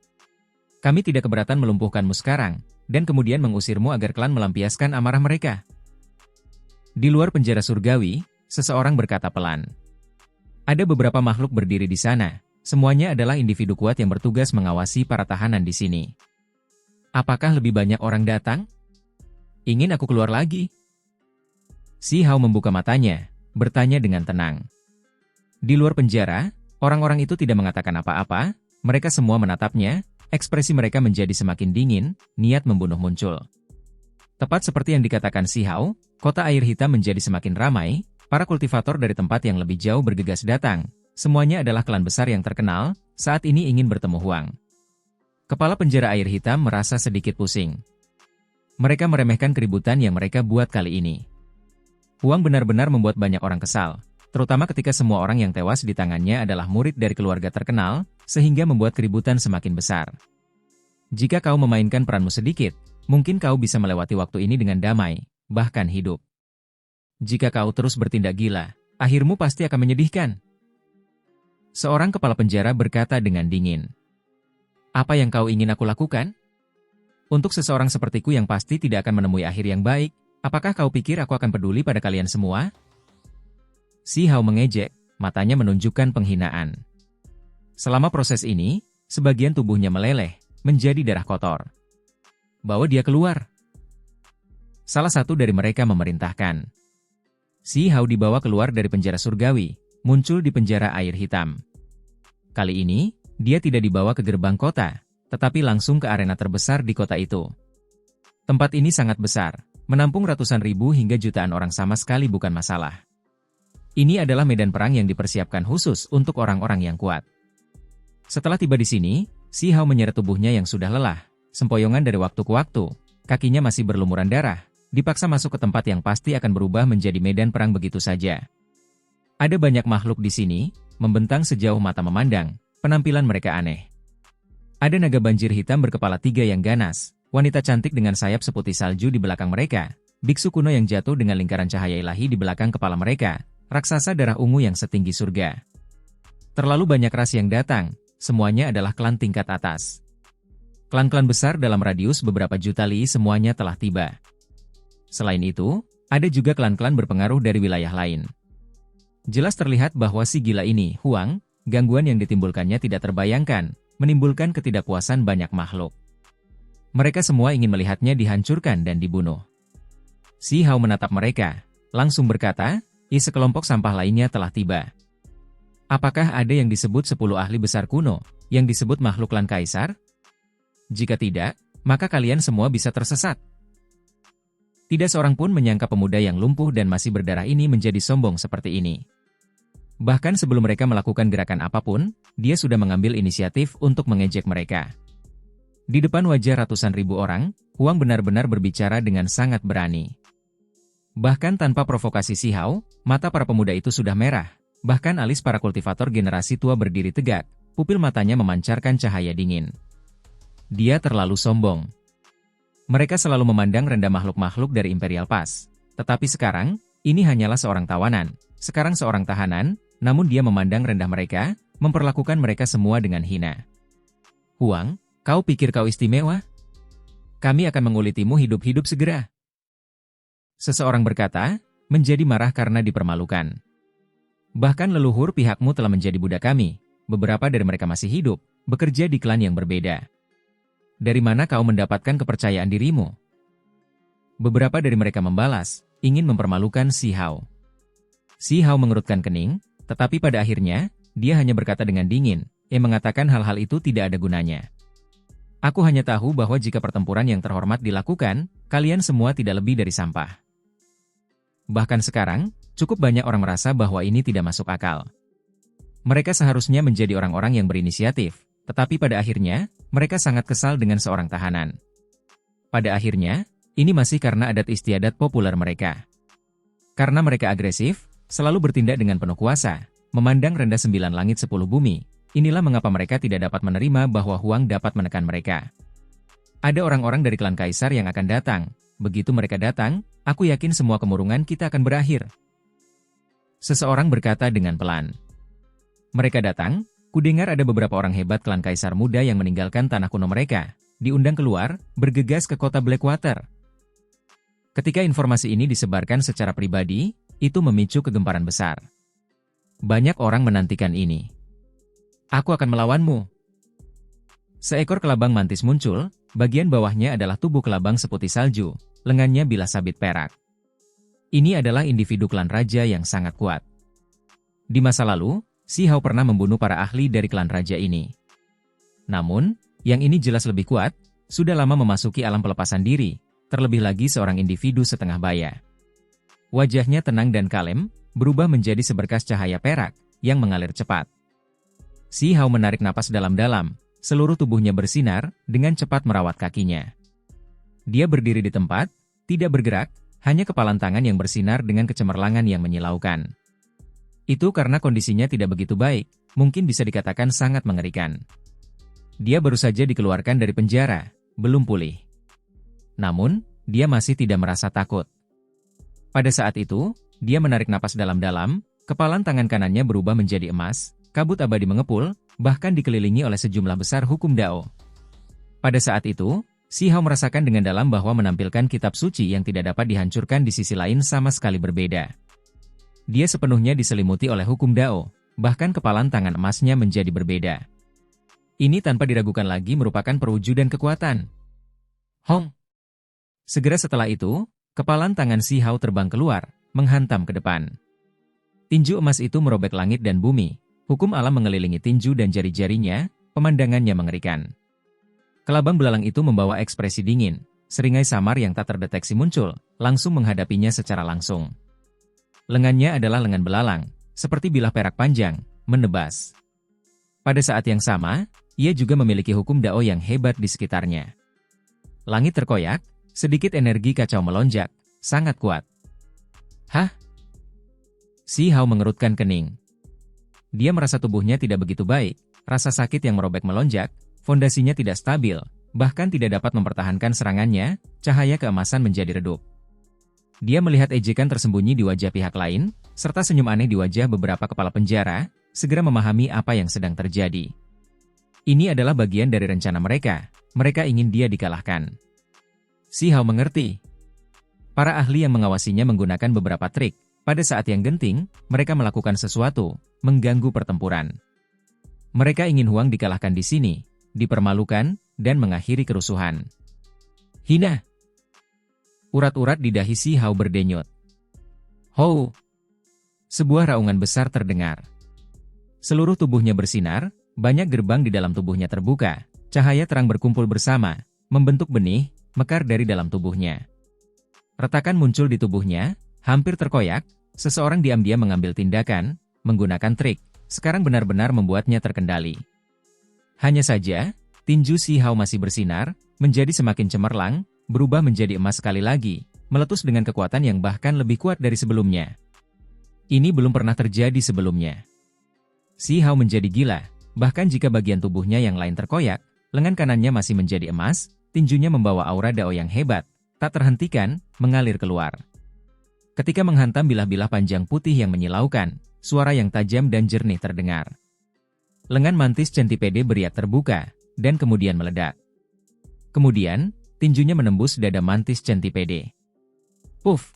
A: Kami tidak keberatan melumpuhkanmu sekarang, dan kemudian mengusirmu agar klan melampiaskan amarah mereka. Di luar penjara surgawi, seseorang berkata pelan. Ada beberapa makhluk berdiri di sana. Semuanya adalah individu kuat yang bertugas mengawasi para tahanan di sini. Apakah lebih banyak orang datang? Ingin aku keluar lagi? Si Hao membuka matanya, bertanya dengan tenang. Di luar penjara, orang-orang itu tidak mengatakan apa-apa, mereka semua menatapnya, ekspresi mereka menjadi semakin dingin, niat membunuh muncul. Tepat seperti yang dikatakan Si Hao, kota air hitam menjadi semakin ramai, para kultivator dari tempat yang lebih jauh bergegas datang. Semuanya adalah klan besar yang terkenal, saat ini ingin bertemu Huang. Kepala penjara air hitam merasa sedikit pusing. Mereka meremehkan keributan yang mereka buat kali ini. Huang benar-benar membuat banyak orang kesal, terutama ketika semua orang yang tewas di tangannya adalah murid dari keluarga terkenal, sehingga membuat keributan semakin besar. Jika kau memainkan peranmu sedikit, mungkin kau bisa melewati waktu ini dengan damai, bahkan hidup. Jika kau terus bertindak gila, akhirmu pasti akan menyedihkan. Seorang kepala penjara berkata dengan dingin. Apa yang kau ingin aku lakukan? Untuk seseorang sepertiku yang pasti tidak akan menemui akhir yang baik, apakah kau pikir aku akan peduli pada kalian semua? Si Hao mengejek, matanya menunjukkan penghinaan. Selama proses ini, sebagian tubuhnya meleleh, menjadi darah kotor. Bawa dia keluar. Salah satu dari mereka memerintahkan. Si Hao dibawa keluar dari penjara surgawi, muncul di penjara air hitam. Kali ini, dia tidak dibawa ke gerbang kota, tetapi langsung ke arena terbesar di kota itu. Tempat ini sangat besar, menampung ratusan ribu hingga jutaan orang sama sekali bukan masalah. Ini adalah medan perang yang dipersiapkan khusus untuk orang-orang yang kuat. Setelah tiba di sini, Si Hao menyeret tubuhnya yang sudah lelah, sempoyongan dari waktu ke waktu, kakinya masih berlumuran darah, dipaksa masuk ke tempat yang pasti akan berubah menjadi medan perang begitu saja. Ada banyak makhluk di sini, membentang sejauh mata memandang, penampilan mereka aneh. Ada naga banjir hitam berkepala 3 yang ganas, wanita cantik dengan sayap seputih salju di belakang mereka, biksu kuno yang jatuh dengan lingkaran cahaya ilahi di belakang kepala mereka, raksasa darah ungu yang setinggi surga. Terlalu banyak ras yang datang, semuanya adalah klan tingkat atas. Klan-klan besar dalam radius beberapa juta li semuanya telah tiba. Selain itu, ada juga klan-klan berpengaruh dari wilayah lain. Jelas terlihat bahwa si gila ini, Huang, gangguan yang ditimbulkannya tidak terbayangkan, menimbulkan ketidakpuasan banyak makhluk. Mereka semua ingin melihatnya dihancurkan dan dibunuh. Si Hao menatap mereka, langsung berkata, sekelompok sampah lainnya telah tiba. Apakah ada yang disebut 10 ahli besar kuno, yang disebut makhluk klan kaisar? Jika tidak, maka kalian semua bisa tersesat. Tidak seorang pun menyangka pemuda yang lumpuh dan masih berdarah ini menjadi sombong seperti ini. Bahkan sebelum mereka melakukan gerakan apapun, dia sudah mengambil inisiatif untuk mengejek mereka. Di depan wajah ratusan ribu orang, Huang benar-benar berbicara dengan sangat berani. Bahkan tanpa provokasi Si Hao, mata para pemuda itu sudah merah, bahkan alis para kultivator generasi tua berdiri tegak, pupil matanya memancarkan cahaya dingin. Dia terlalu sombong. Mereka selalu memandang rendah makhluk-makhluk dari Imperial Pass, tetapi sekarang, ini hanyalah seorang tawanan, sekarang seorang tahanan, namun dia memandang rendah mereka, memperlakukan mereka semua dengan hina. Huang, kau pikir kau istimewa? Kami akan mengulitimu hidup-hidup segera. Seseorang berkata, menjadi marah karena dipermalukan. Bahkan leluhur pihakmu telah menjadi budak kami, beberapa dari mereka masih hidup, bekerja di klan yang berbeda. Dari mana kau mendapatkan kepercayaan dirimu? Beberapa dari mereka membalas, ingin mempermalukan Si Hao. Si Hao mengerutkan kening, tetapi pada akhirnya, dia hanya berkata dengan dingin, mengatakan hal-hal itu tidak ada gunanya. Aku hanya tahu bahwa jika pertempuran yang terhormat dilakukan, kalian semua tidak lebih dari sampah. Bahkan sekarang, cukup banyak orang merasa bahwa ini tidak masuk akal. Mereka seharusnya menjadi orang-orang yang berinisiatif, tetapi pada akhirnya, mereka sangat kesal dengan seorang tahanan. Pada akhirnya, ini masih karena adat istiadat populer mereka. Karena mereka agresif, selalu bertindak dengan penuh kuasa, memandang rendah 9 langit 10 bumi, inilah mengapa mereka tidak dapat menerima bahwa Huang dapat menekan mereka. Ada orang-orang dari klan kaisar yang akan datang, begitu mereka datang, aku yakin semua kemurungan kita akan berakhir. Seseorang berkata dengan pelan. Mereka datang, kudengar ada beberapa orang hebat klan kaisar muda yang meninggalkan tanah kuno mereka, diundang keluar, bergegas ke kota Blackwater. Ketika informasi ini disebarkan secara pribadi, itu memicu kegemparan besar. Banyak orang menantikan ini. Aku akan melawanmu. Seekor kelabang mantis muncul, bagian bawahnya adalah tubuh kelabang seputih salju, lengannya bilah sabit perak. Ini adalah individu klan raja yang sangat kuat. Di masa lalu, Si Hao pernah membunuh para ahli dari klan raja ini. Namun, yang ini jelas lebih kuat, sudah lama memasuki alam pelepasan diri, terlebih lagi seorang individu setengah baya. Wajahnya tenang dan kalem, berubah menjadi seberkas cahaya perak, yang mengalir cepat. Si Hao menarik napas dalam-dalam, seluruh tubuhnya bersinar, dengan cepat merawat kakinya. Dia berdiri di tempat, tidak bergerak, hanya kepalan tangan yang bersinar dengan kecemerlangan yang menyilaukan. Itu karena kondisinya tidak begitu baik, mungkin bisa dikatakan sangat mengerikan. Dia baru saja dikeluarkan dari penjara, belum pulih. Namun, dia masih tidak merasa takut. Pada saat itu, dia menarik napas dalam-dalam, kepalan tangan kanannya berubah menjadi emas, kabut abadi mengepul, bahkan dikelilingi oleh sejumlah besar hukum Dao. Pada saat itu, Si Hao merasakan dengan dalam bahwa menampilkan kitab suci yang tidak dapat dihancurkan di sisi lain sama sekali berbeda. Dia sepenuhnya diselimuti oleh hukum Dao, bahkan kepalan tangan emasnya menjadi berbeda. Ini tanpa diragukan lagi merupakan perwujudan kekuatan. Hong! Segera setelah itu, kepalan tangan Si Hao terbang keluar, menghantam ke depan. Tinju emas itu merobek langit dan bumi, hukum alam mengelilingi tinju dan jari-jarinya, pemandangannya mengerikan. Kelabang belalang itu membawa ekspresi dingin, seringai samar yang tak terdeteksi muncul, langsung menghadapinya secara langsung. Lengannya adalah lengan belalang, seperti bilah perak panjang, menebas. Pada saat yang sama, ia juga memiliki hukum Dao yang hebat di sekitarnya. Langit terkoyak, sedikit energi kacau melonjak, sangat kuat. Hah? Si Hao mengerutkan kening. Dia merasa tubuhnya tidak begitu baik, rasa sakit yang merobek melonjak, fondasinya tidak stabil, bahkan tidak dapat mempertahankan serangannya, cahaya keemasan menjadi redup. Dia melihat ejekan tersembunyi di wajah pihak lain, serta senyum aneh di wajah beberapa kepala penjara, segera memahami apa yang sedang terjadi. Ini adalah bagian dari rencana mereka ingin dia dikalahkan. Si Hao mengerti. Para ahli yang mengawasinya menggunakan beberapa trik, pada saat yang genting, mereka melakukan sesuatu, mengganggu pertempuran. Mereka ingin Huang dikalahkan di sini, dipermalukan, dan mengakhiri kerusuhan. Hina! Urat-urat di dahi Si Hao berdenyut. Hou! Sebuah raungan besar terdengar. Seluruh tubuhnya bersinar, banyak gerbang di dalam tubuhnya terbuka, cahaya terang berkumpul bersama, membentuk benih, mekar dari dalam tubuhnya. Retakan muncul di tubuhnya, hampir terkoyak, seseorang diam-diam mengambil tindakan, menggunakan trik, sekarang benar-benar membuatnya terkendali. Hanya saja, tinju Si Hao masih bersinar, menjadi semakin cemerlang, berubah menjadi emas sekali lagi, meletus dengan kekuatan yang bahkan lebih kuat dari sebelumnya. Ini belum pernah terjadi sebelumnya. Si Hao menjadi gila, bahkan jika bagian tubuhnya yang lain terkoyak, lengan kanannya masih menjadi emas, tinjunya membawa aura Dao yang hebat, tak terhentikan, mengalir keluar. Ketika menghantam bilah-bilah panjang putih yang menyilaukan, suara yang tajam dan jernih terdengar. Lengan mantis Centipede beriak terbuka, dan kemudian meledak. Kemudian, tinjunya menembus dada mantis Centipede. Puff!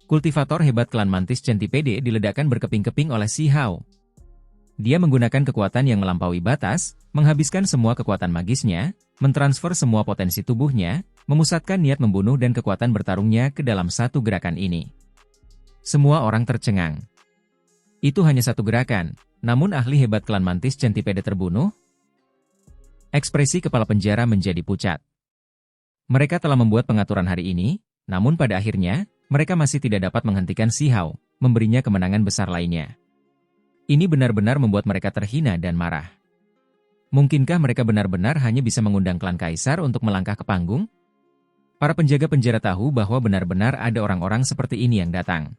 A: Kultivator hebat klan mantis Centipede diledakkan berkeping-keping oleh Si Hao. Dia menggunakan kekuatan yang melampaui batas, menghabiskan semua kekuatan magisnya, mentransfer semua potensi tubuhnya, memusatkan niat membunuh dan kekuatan bertarungnya ke dalam satu gerakan ini. Semua orang tercengang. Itu hanya satu gerakan, namun ahli hebat klan mantis Centipede terbunuh? Ekspresi kepala penjara menjadi pucat. Mereka telah membuat pengaturan hari ini, namun pada akhirnya, mereka masih tidak dapat menghentikan Si Hao, memberinya kemenangan besar lainnya. Ini benar-benar membuat mereka terhina dan marah. Mungkinkah mereka benar-benar hanya bisa mengundang klan kaisar untuk melangkah ke panggung? Para penjaga penjara tahu bahwa benar-benar ada orang-orang seperti ini yang datang.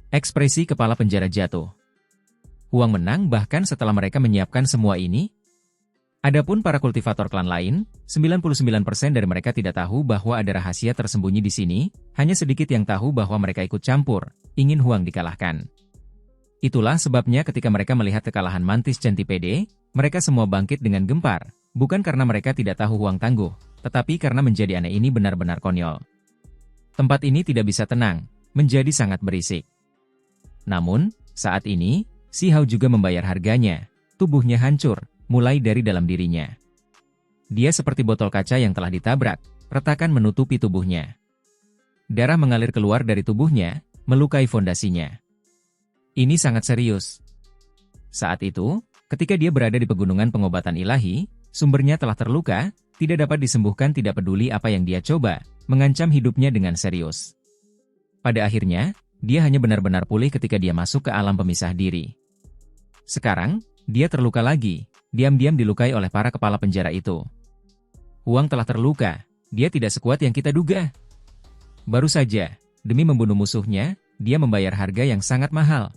A: Ekspresi kepala penjara jatuh. Huang menang bahkan setelah mereka menyiapkan semua ini. Adapun para kultivator klan lain, 99% dari mereka tidak tahu bahwa ada rahasia tersembunyi di sini, hanya sedikit yang tahu bahwa mereka ikut campur, ingin Huang dikalahkan. Itulah sebabnya ketika mereka melihat kekalahan mantis Centipede, mereka semua bangkit dengan gempar, bukan karena mereka tidak tahu Huang tangguh, tetapi karena menjadi aneh ini benar-benar konyol. Tempat ini tidak bisa tenang, menjadi sangat berisik. Namun, saat ini, Si Hao juga membayar harganya, tubuhnya hancur, mulai dari dalam dirinya. Dia seperti botol kaca yang telah ditabrak, retakan menutupi tubuhnya. Darah mengalir keluar dari tubuhnya, melukai fondasinya. Ini sangat serius. Saat itu, ketika dia berada di pegunungan pengobatan ilahi, sumbernya telah terluka, tidak dapat disembuhkan tidak peduli apa yang dia coba, mengancam hidupnya dengan serius. Pada akhirnya, dia hanya benar-benar pulih ketika dia masuk ke alam pemisah diri. Sekarang, dia terluka lagi, diam-diam dilukai oleh para kepala penjara itu. Huang telah terluka, dia tidak sekuat yang kita duga. Baru saja, demi membunuh musuhnya, dia membayar harga yang sangat mahal.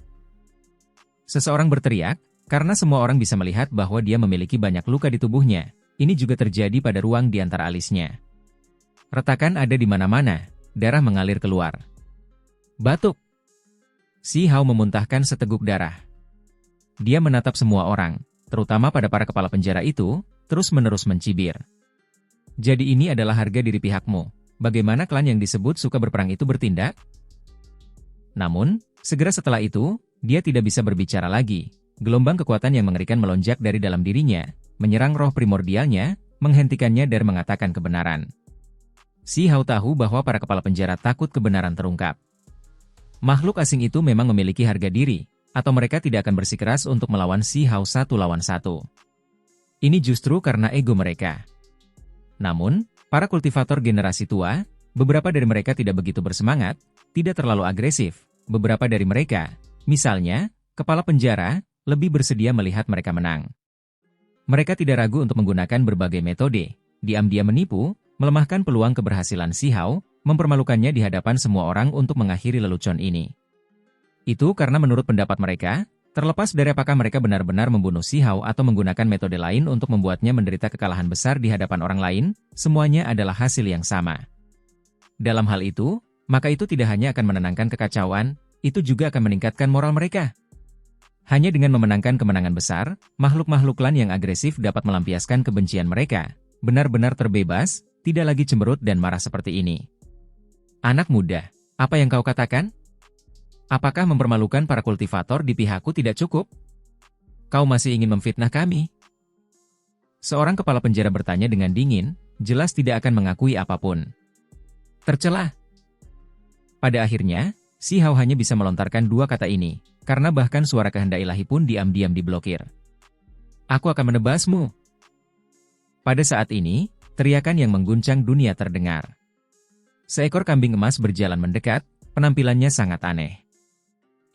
A: Seseorang berteriak, karena semua orang bisa melihat bahwa dia memiliki banyak luka di tubuhnya. Ini juga terjadi pada ruang di antara alisnya. Retakan ada di mana-mana, darah mengalir keluar. Batuk. Si Hao memuntahkan seteguk darah. Dia menatap semua orang, terutama pada para kepala penjara itu, terus-menerus mencibir. Jadi ini adalah harga diri pihakmu. Bagaimana klan yang disebut suka berperang itu bertindak? Namun, segera setelah itu, dia tidak bisa berbicara lagi. Gelombang kekuatan yang mengerikan melonjak dari dalam dirinya, menyerang roh primordialnya, menghentikannya dan mengatakan kebenaran. Si Hao tahu bahwa para kepala penjara takut kebenaran terungkap. Makhluk asing itu memang memiliki harga diri, atau mereka tidak akan bersikeras untuk melawan Si Hao 1 lawan 1. Ini justru karena ego mereka. Namun, para kultivator generasi tua, beberapa dari mereka tidak begitu bersemangat, tidak terlalu agresif. Beberapa dari mereka, misalnya, kepala penjara, lebih bersedia melihat mereka menang. Mereka tidak ragu untuk menggunakan berbagai metode, diam-diam menipu, melemahkan peluang keberhasilan Si Hao, mempermalukannya di hadapan semua orang untuk mengakhiri lelucon ini. Itu karena menurut pendapat mereka, terlepas dari apakah mereka benar-benar membunuh Si Hao atau menggunakan metode lain untuk membuatnya menderita kekalahan besar di hadapan orang lain, semuanya adalah hasil yang sama. Dalam hal itu, maka itu tidak hanya akan menenangkan kekacauan, itu juga akan meningkatkan moral mereka. Hanya dengan memenangkan kemenangan besar, makhluk-makhluk klan yang agresif dapat melampiaskan kebencian mereka, benar-benar terbebas, tidak lagi cemberut dan marah seperti ini. Anak muda, apa yang kau katakan? Apakah mempermalukan para kultivator di pihakku tidak cukup? Kau masih ingin memfitnah kami? Seorang kepala penjara bertanya dengan dingin, jelas tidak akan mengakui apapun. Tercela. Pada akhirnya, Si Hao hanya bisa melontarkan dua kata ini, karena bahkan suara kehendak ilahi pun diam-diam diblokir. Aku akan menebasmu. Pada saat ini, teriakan yang mengguncang dunia terdengar. Seekor kambing emas berjalan mendekat, penampilannya sangat aneh.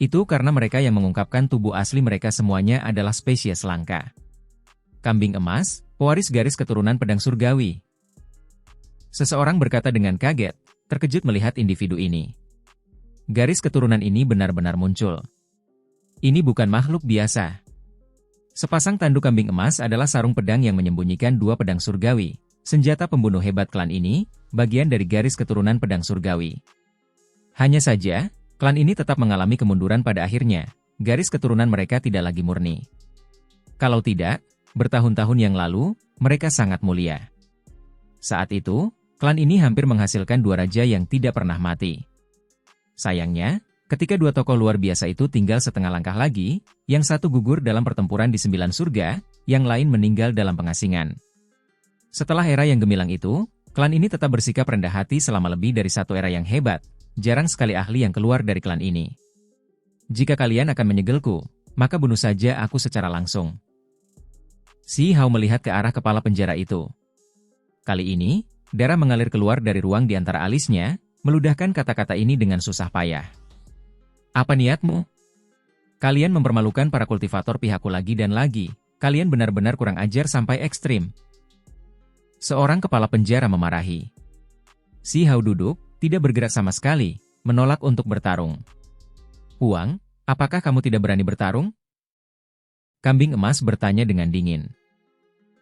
A: Itu karena mereka yang mengungkapkan tubuh asli mereka semuanya adalah spesies langka. Kambing emas, pewaris garis keturunan pedang surgawi. Seseorang berkata dengan kaget, terkejut melihat individu ini. Garis keturunan ini benar-benar muncul. Ini bukan makhluk biasa. Sepasang tanduk kambing emas adalah sarung pedang yang menyembunyikan dua pedang surgawi. Senjata pembunuh hebat klan ini, bagian dari garis keturunan pedang surgawi. Hanya saja, klan ini tetap mengalami kemunduran pada akhirnya. Garis keturunan mereka tidak lagi murni. Kalau tidak, bertahun-tahun yang lalu, mereka sangat mulia. Saat itu, klan ini hampir menghasilkan dua raja yang tidak pernah mati. Sayangnya, ketika dua tokoh luar biasa itu tinggal setengah langkah lagi, yang satu gugur dalam pertempuran di 9 surga, yang lain meninggal dalam pengasingan. Setelah era yang gemilang itu, klan ini tetap bersikap rendah hati selama lebih dari satu era yang hebat. Jarang sekali ahli yang keluar dari klan ini. Jika kalian akan menyegelku, maka bunuh saja aku secara langsung. Si Hao melihat ke arah kepala penjara itu. Kali ini, darah mengalir keluar dari ruang di antara alisnya, meludahkan kata-kata ini dengan susah payah. Apa niatmu? Kalian mempermalukan para kultivator pihakku lagi dan lagi. Kalian benar-benar kurang ajar sampai ekstrim. Seorang kepala penjara memarahi. Si Hao duduk, tidak bergerak sama sekali, menolak untuk bertarung. Huang, apakah kamu tidak berani bertarung? Kambing emas bertanya dengan dingin.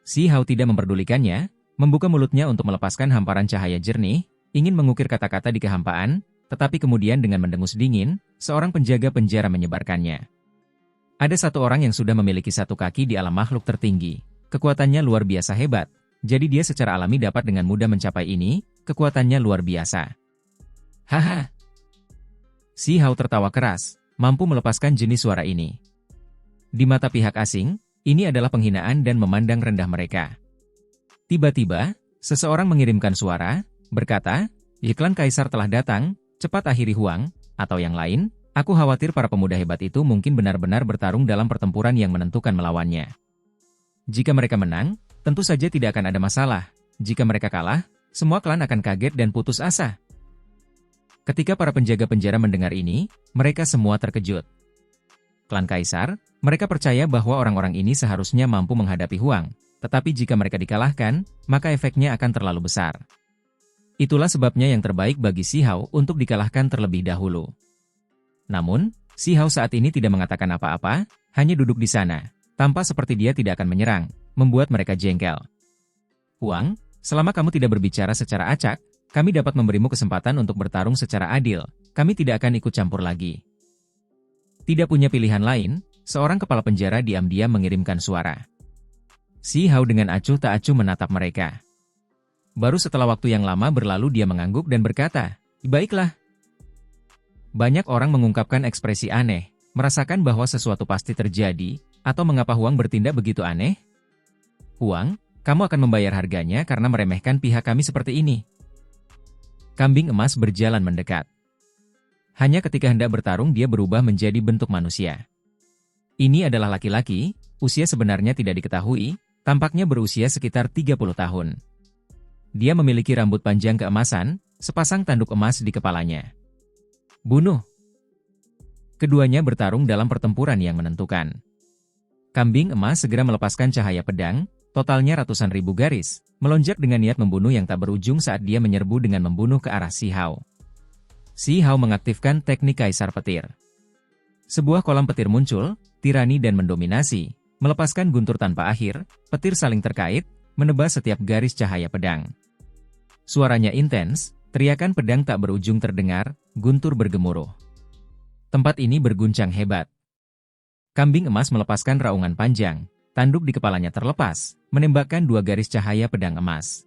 A: Si Hao tidak memperdulikannya, membuka mulutnya untuk melepaskan hamparan cahaya jernih, ingin mengukir kata-kata di kehampaan, tetapi kemudian dengan mendengus dingin, seorang penjaga penjara menyebarkannya. Ada satu orang yang sudah memiliki satu kaki di alam makhluk tertinggi. Kekuatannya luar biasa hebat, jadi dia secara alami dapat dengan mudah mencapai ini, kekuatannya luar biasa. Haha. Si Hao tertawa keras, mampu melepaskan jenis suara ini. Di mata pihak asing, ini adalah penghinaan dan memandang rendah mereka. Tiba-tiba, seseorang mengirimkan suara, berkata, iklan kaisar telah datang, cepat akhiri Huang, atau yang lain, aku khawatir para pemuda hebat itu mungkin benar-benar bertarung dalam pertempuran yang menentukan melawannya. Jika mereka menang, tentu saja tidak akan ada masalah. Jika mereka kalah, semua klan akan kaget dan putus asa. Ketika para penjaga penjara mendengar ini, mereka semua terkejut. Klan kaisar, mereka percaya bahwa orang-orang ini seharusnya mampu menghadapi Huang, tetapi jika mereka dikalahkan, maka efeknya akan terlalu besar. Itulah sebabnya yang terbaik bagi Si Hao untuk dikalahkan terlebih dahulu. Namun, Si Hao saat ini tidak mengatakan apa-apa, hanya duduk di sana, tampak seperti dia tidak akan menyerang, membuat mereka jengkel. Huang, selama kamu tidak berbicara secara acak, kami dapat memberimu kesempatan untuk bertarung secara adil, kami tidak akan ikut campur lagi. Tidak punya pilihan lain, seorang kepala penjara diam-diam mengirimkan suara. Si Hao dengan acuh tak acuh menatap mereka. Baru setelah waktu yang lama berlalu dia mengangguk dan berkata, "Baiklah." Banyak orang mengungkapkan ekspresi aneh, merasakan bahwa sesuatu pasti terjadi, atau mengapa Huang bertindak begitu aneh? "Huang, kamu akan membayar harganya karena meremehkan pihak kami seperti ini." Kambing emas berjalan mendekat. Hanya ketika hendak bertarung dia berubah menjadi bentuk manusia. Ini adalah laki-laki, usia sebenarnya tidak diketahui, tampaknya berusia sekitar 30 tahun. Dia memiliki rambut panjang keemasan, sepasang tanduk emas di kepalanya. Bunuh! Keduanya bertarung dalam pertempuran yang menentukan. Kambing emas segera melepaskan cahaya pedang, totalnya ratusan ribu garis, melonjak dengan niat membunuh yang tak berujung saat dia menyerbu dengan membunuh ke arah Si Hao. Si Hao mengaktifkan teknik Kaisar Petir. Sebuah kolam petir muncul, tirani dan mendominasi, melepaskan guntur tanpa akhir, petir saling terkait, menebas setiap garis cahaya pedang. Suaranya intens, teriakan pedang tak berujung terdengar, guntur bergemuruh. Tempat ini berguncang hebat. Kambing emas melepaskan raungan panjang, tanduk di kepalanya terlepas, menembakkan dua garis cahaya pedang emas.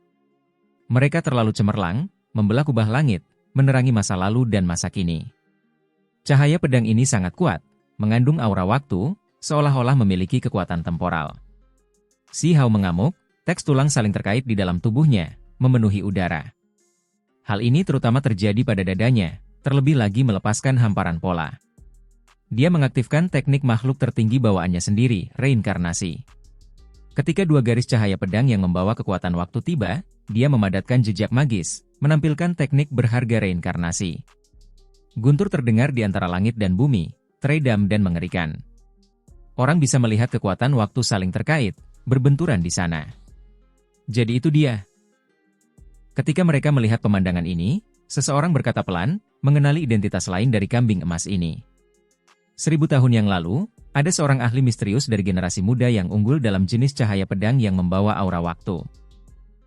A: Mereka terlalu cemerlang, membelah kubah langit, menerangi masa lalu dan masa kini. Cahaya pedang ini sangat kuat, mengandung aura waktu, seolah-olah memiliki kekuatan temporal. Si Hao mengamuk, teks tulang saling terkait di dalam tubuhnya, memenuhi udara. Hal ini terutama terjadi pada dadanya, terlebih lagi melepaskan hamparan pola. Dia mengaktifkan teknik makhluk tertinggi bawaannya sendiri, reinkarnasi. Ketika dua garis cahaya pedang yang membawa kekuatan waktu tiba, dia memadatkan jejak magis, menampilkan teknik berharga reinkarnasi. Guntur terdengar di antara langit dan bumi, teredam dan mengerikan. Orang bisa melihat kekuatan waktu saling terkait, berbenturan di sana. Jadi itu dia. Ketika mereka melihat pemandangan ini, seseorang berkata pelan, mengenali identitas lain dari kambing emas ini. 1000 tahun yang lalu, ada seorang ahli misterius dari generasi muda yang unggul dalam jenis cahaya pedang yang membawa aura waktu.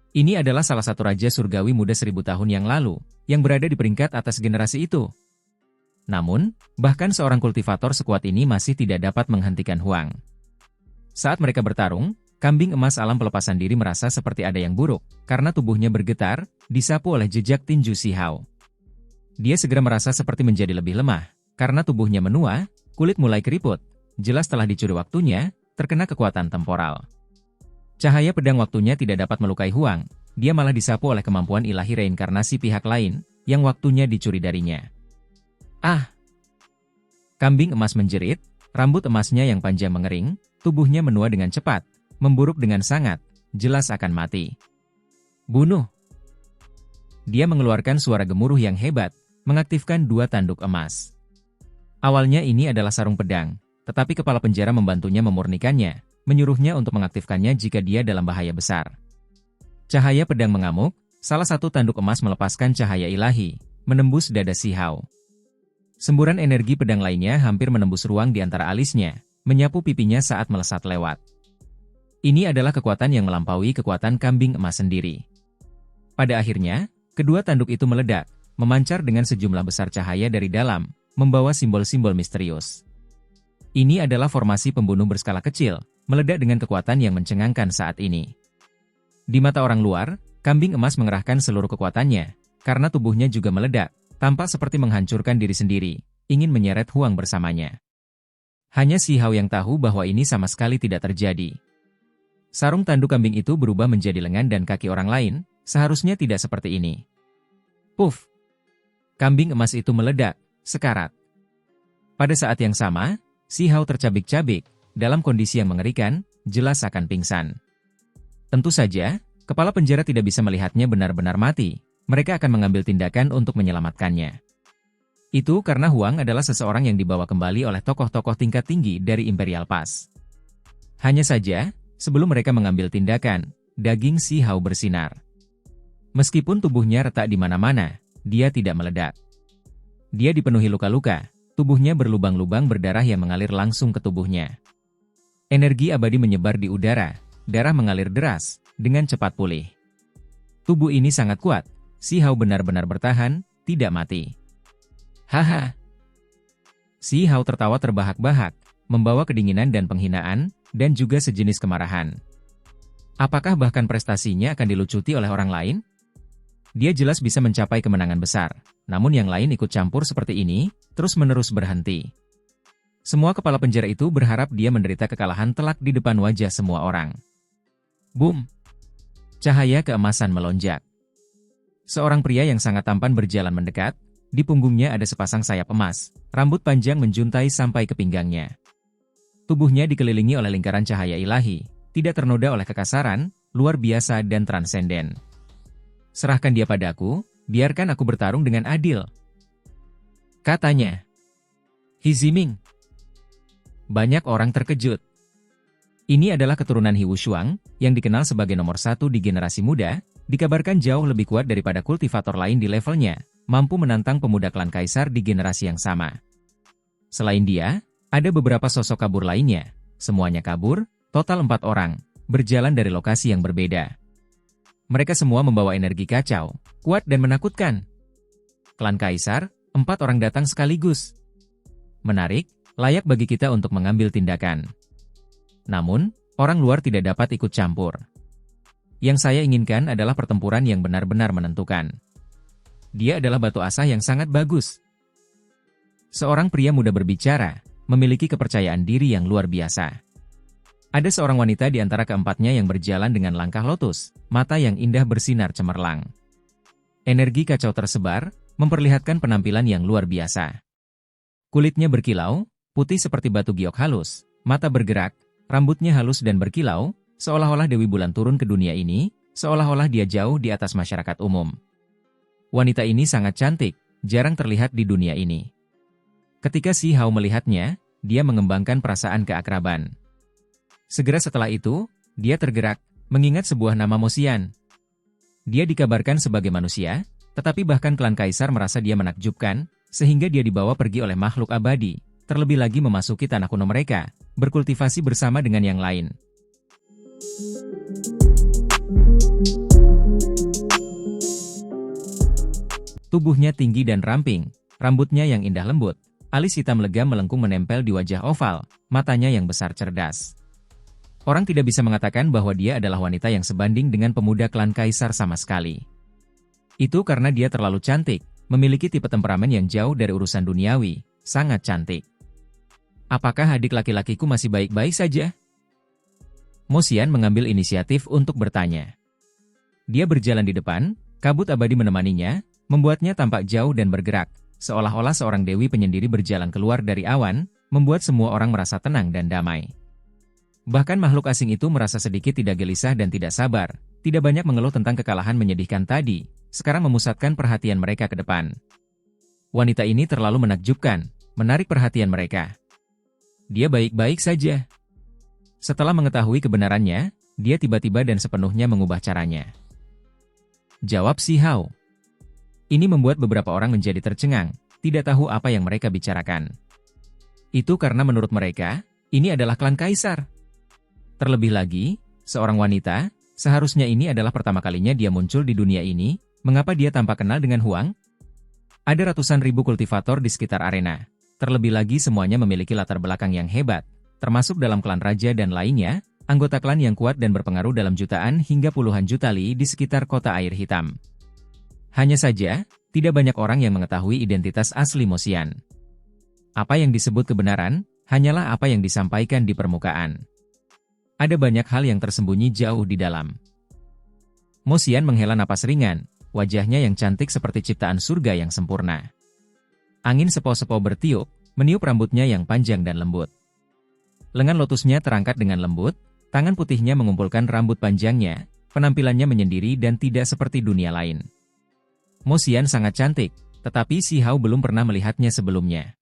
A: Ini adalah salah satu raja surgawi muda 1000 tahun yang lalu, yang berada di peringkat atas generasi itu. Namun, bahkan seorang kultivator sekuat ini masih tidak dapat menghentikan Huang. Saat mereka bertarung, kambing emas alam pelepasan diri merasa seperti ada yang buruk, karena tubuhnya bergetar, disapu oleh jejak tinju Si Hao. Dia segera merasa seperti menjadi lebih lemah, karena tubuhnya menua, kulit mulai keriput, jelas telah dicuri waktunya, terkena kekuatan temporal. Cahaya pedang waktunya tidak dapat melukai Huang, dia malah disapu oleh kemampuan ilahi reinkarnasi pihak lain, yang waktunya dicuri darinya. Ah! Kambing emas menjerit, rambut emasnya yang panjang mengering, tubuhnya menua dengan cepat, memburuk dengan sangat, jelas akan mati. Bunuh! Dia mengeluarkan suara gemuruh yang hebat, mengaktifkan dua tanduk emas. Awalnya ini adalah sarung pedang, tetapi kepala penjara membantunya memurnikannya, menyuruhnya untuk mengaktifkannya jika dia dalam bahaya besar. Cahaya pedang mengamuk, salah satu tanduk emas melepaskan cahaya ilahi, menembus dada Si Hao. Semburan energi pedang lainnya hampir menembus ruang di antara alisnya, menyapu pipinya saat melesat lewat. Ini adalah kekuatan yang melampaui kekuatan kambing emas sendiri. Pada akhirnya, kedua tanduk itu meledak, memancar dengan sejumlah besar cahaya dari dalam, membawa simbol-simbol misterius. Ini adalah formasi pembunuh berskala kecil, meledak dengan kekuatan yang mencengangkan saat ini. Di mata orang luar, kambing emas mengerahkan seluruh kekuatannya, karena tubuhnya juga meledak, tampak seperti menghancurkan diri sendiri, ingin menyeret Huang bersamanya. Hanya Si Hao yang tahu bahwa ini sama sekali tidak terjadi. Sarung tanduk kambing itu berubah menjadi lengan dan kaki orang lain, seharusnya tidak seperti ini. Puff! Kambing emas itu meledak, sekarat. Pada saat yang sama, Si Hao tercabik-cabik, dalam kondisi yang mengerikan, jelas akan pingsan. Tentu saja, kepala penjara tidak bisa melihatnya benar-benar mati, mereka akan mengambil tindakan untuk menyelamatkannya. Itu karena Huang adalah seseorang yang dibawa kembali oleh tokoh-tokoh tingkat tinggi dari Imperial Pass. Hanya saja, sebelum mereka mengambil tindakan, daging Si Hao bersinar. Meskipun tubuhnya retak di mana-mana, dia tidak meledak. Dia dipenuhi luka-luka, Tubuhnya berlubang-lubang berdarah yang mengalir langsung ke tubuhnya. Energi abadi menyebar di udara, darah mengalir deras, dengan cepat pulih. Tubuh ini sangat kuat, Si Hao benar-benar bertahan, tidak mati. Haha. Si Hao tertawa terbahak-bahak, membawa kedinginan dan penghinaan, dan juga sejenis kemarahan. Apakah bahkan prestasinya akan dilucuti oleh orang lain? Dia jelas bisa mencapai kemenangan besar, namun yang lain ikut campur seperti ini, terus-menerus berhenti. Semua kepala penjara itu berharap dia menderita kekalahan telak di depan wajah semua orang. Boom! Cahaya keemasan melonjak. Seorang pria yang sangat tampan berjalan mendekat, di punggungnya ada sepasang sayap emas, rambut panjang menjuntai sampai ke pinggangnya. Tubuhnya dikelilingi oleh lingkaran cahaya ilahi, tidak ternoda oleh kekasaran, luar biasa dan transenden. Serahkan dia padaku, biarkan aku bertarung dengan adil, katanya. Hiziming. Banyak orang terkejut. Ini adalah keturunan He Wushuang, yang dikenal sebagai nomor satu di generasi muda, dikabarkan jauh lebih kuat daripada kultivator lain di levelnya, mampu menantang pemuda klan kaisar di generasi yang sama. Selain dia, ada beberapa sosok kabur lainnya, semuanya kabur, total 4 orang, berjalan dari lokasi yang berbeda. Mereka semua membawa energi kacau, kuat dan menakutkan. Klan kaisar, 4 orang datang sekaligus. Menarik, layak bagi kita untuk mengambil tindakan. Namun, orang luar tidak dapat ikut campur. Yang saya inginkan adalah pertempuran yang benar-benar menentukan. Dia adalah batu asah yang sangat bagus. Seorang pria muda berbicara, memiliki kepercayaan diri yang luar biasa. Ada seorang wanita di antara keempatnya yang berjalan dengan langkah lotus, mata yang indah bersinar cemerlang. Energi kacau tersebar, memperlihatkan penampilan yang luar biasa. Kulitnya berkilau, putih seperti batu giok halus, mata bergerak, rambutnya halus dan berkilau, seolah-olah Dewi Bulan turun ke dunia ini, seolah-olah dia jauh di atas masyarakat umum. Wanita ini sangat cantik, jarang terlihat di dunia ini. Ketika Si Hao melihatnya, dia mengembangkan perasaan keakraban. Segera setelah itu, dia tergerak, mengingat sebuah nama Mosian. Dia dikabarkan sebagai manusia, tetapi bahkan klan kaisar merasa dia menakjubkan, sehingga dia dibawa pergi oleh makhluk abadi, terlebih lagi memasuki tanah kuno mereka, berkultivasi bersama dengan yang lain. Tubuhnya tinggi dan ramping, rambutnya yang indah lembut, alis hitam legam melengkung menempel di wajah oval, matanya yang besar cerdas. Orang tidak bisa mengatakan bahwa dia adalah wanita yang sebanding dengan pemuda klan kaisar sama sekali. Itu karena dia terlalu cantik, memiliki tipe temperamen yang jauh dari urusan duniawi, sangat cantik. Apakah adik laki-lakiku masih baik-baik saja? Mosian mengambil inisiatif untuk bertanya. Dia berjalan di depan, kabut abadi menemaninya, membuatnya tampak jauh dan bergerak, seolah-olah seorang dewi penyendiri berjalan keluar dari awan, membuat semua orang merasa tenang dan damai. Bahkan makhluk asing itu merasa sedikit tidak gelisah dan tidak sabar, tidak banyak mengeluh tentang kekalahan menyedihkan tadi, sekarang memusatkan perhatian mereka ke depan. Wanita ini terlalu menakjubkan, menarik perhatian mereka. Dia baik-baik saja. Setelah mengetahui kebenarannya, dia tiba-tiba dan sepenuhnya mengubah caranya. Jawab Si Hao. Ini membuat beberapa orang menjadi tercengang, tidak tahu apa yang mereka bicarakan. Itu karena menurut mereka, ini adalah klan kaisar. Terlebih lagi, seorang wanita, seharusnya ini adalah pertama kalinya dia muncul di dunia ini, mengapa dia tampak kenal dengan Huang? Ada ratusan ribu kultivator di sekitar arena, terlebih lagi semuanya memiliki latar belakang yang hebat, termasuk dalam klan raja dan lainnya, anggota klan yang kuat dan berpengaruh dalam jutaan hingga puluhan juta li di sekitar kota air hitam. Hanya saja, tidak banyak orang yang mengetahui identitas asli Mosian. Apa yang disebut kebenaran, hanyalah apa yang disampaikan di permukaan. Ada banyak hal yang tersembunyi jauh di dalam. Mosian menghela napas ringan, wajahnya yang cantik seperti ciptaan surga yang sempurna. Angin sepo-sepo bertiup, meniup rambutnya yang panjang dan lembut. Lengan lotusnya terangkat dengan lembut, tangan putihnya mengumpulkan rambut panjangnya, penampilannya menyendiri dan tidak seperti dunia lain. Mosian sangat cantik, tetapi Si Hao belum pernah melihatnya sebelumnya.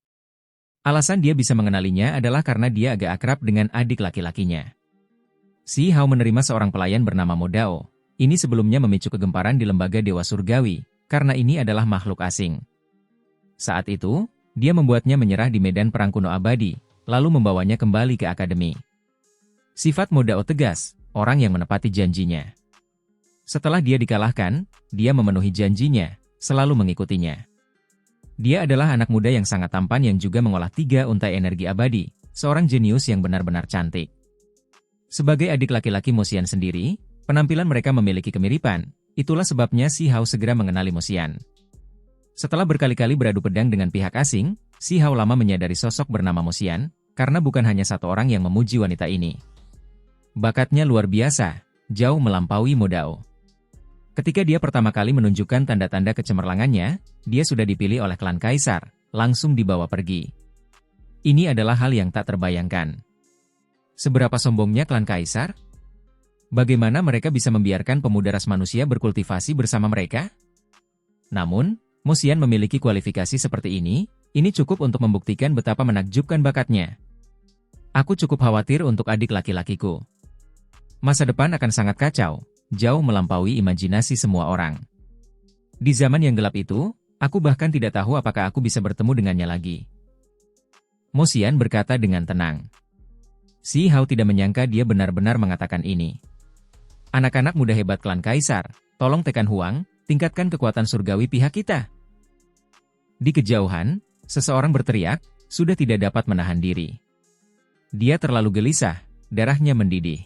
A: Alasan dia bisa mengenalinya adalah karena dia agak akrab dengan adik laki-lakinya. Si Hao menerima seorang pelayan bernama Modao. Ini sebelumnya memicu kegemparan di lembaga Dewa Surgawi, karena ini adalah makhluk asing. Saat itu, Dia membuatnya menyerah di medan perang kuno abadi, lalu membawanya kembali ke akademi. Sifat Modao tegas, orang yang menepati janjinya. Setelah dia dikalahkan, dia memenuhi janjinya, selalu mengikutinya. Dia adalah anak muda yang sangat tampan yang juga mengolah 3 untai energi abadi, seorang jenius yang benar-benar cantik. Sebagai adik laki-laki Mo Xian sendiri, penampilan mereka memiliki kemiripan, itulah sebabnya Si Hao segera mengenali Mo Xian. Setelah berkali-kali beradu pedang dengan pihak asing, Si Hao lama menyadari sosok bernama Mo Xian, karena bukan hanya satu orang yang memuji wanita ini. Bakatnya luar biasa, jauh melampaui Modao. Ketika dia pertama kali menunjukkan tanda-tanda kecemerlangannya, dia sudah dipilih oleh klan Kaisar, langsung dibawa pergi. Ini adalah hal yang tak terbayangkan. Seberapa sombongnya klan Kaisar? Bagaimana mereka bisa membiarkan pemuda ras manusia berkultivasi bersama mereka? Namun, Mo Xian memiliki kualifikasi seperti ini cukup untuk membuktikan betapa menakjubkan bakatnya. Aku cukup khawatir untuk adik laki-lakiku. Masa depan akan sangat kacau, jauh melampaui imajinasi semua orang. Di zaman yang gelap itu, aku bahkan tidak tahu apakah aku bisa bertemu dengannya lagi. Mo Xian berkata dengan tenang. Si Hao tidak menyangka dia benar-benar mengatakan ini. Anak-anak muda hebat klan Kaisar, tolong tekan Huang, tingkatkan kekuatan surgawi pihak kita. Di kejauhan, seseorang berteriak, sudah tidak dapat menahan diri. Dia terlalu gelisah, darahnya mendidih.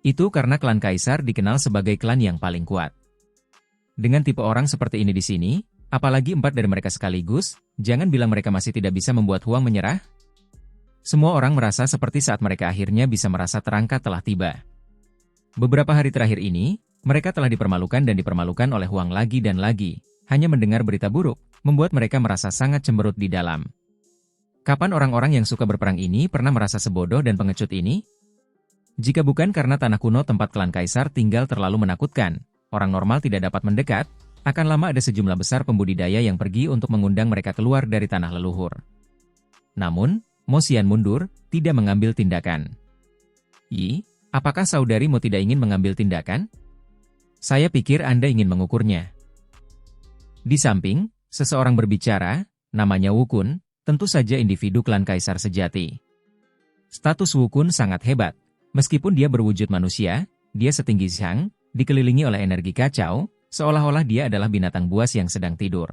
A: Itu karena klan Kaisar dikenal sebagai klan yang paling kuat. Dengan tipe orang seperti ini di sini, apalagi 4 dari mereka sekaligus, jangan bilang mereka masih tidak bisa membuat Huang menyerah. Semua orang merasa seperti saat mereka akhirnya bisa merasa terangkat telah tiba. Beberapa hari terakhir ini, mereka telah dipermalukan dan dipermalukan oleh Huang lagi dan lagi. Hanya mendengar berita buruk, membuat mereka merasa sangat cemberut di dalam. Kapan orang-orang yang suka berperang ini pernah merasa sebodoh dan pengecut ini? Jika bukan karena tanah kuno tempat klan Kaisar tinggal terlalu menakutkan, orang normal tidak dapat mendekat, akan lama ada sejumlah besar pembudidaya yang pergi untuk mengundang mereka keluar dari tanah leluhur. Namun, Mo Xian mundur, tidak mengambil tindakan. Apakah saudarimu tidak ingin mengambil tindakan? Saya pikir Anda ingin mengukurnya. Di samping, seseorang berbicara, namanya Wu Kun, tentu saja individu klan Kaisar sejati. Status Wu Kun sangat hebat. Meskipun dia berwujud manusia, dia setinggi Zhang, dikelilingi oleh energi kacau, seolah-olah dia adalah binatang buas yang sedang tidur.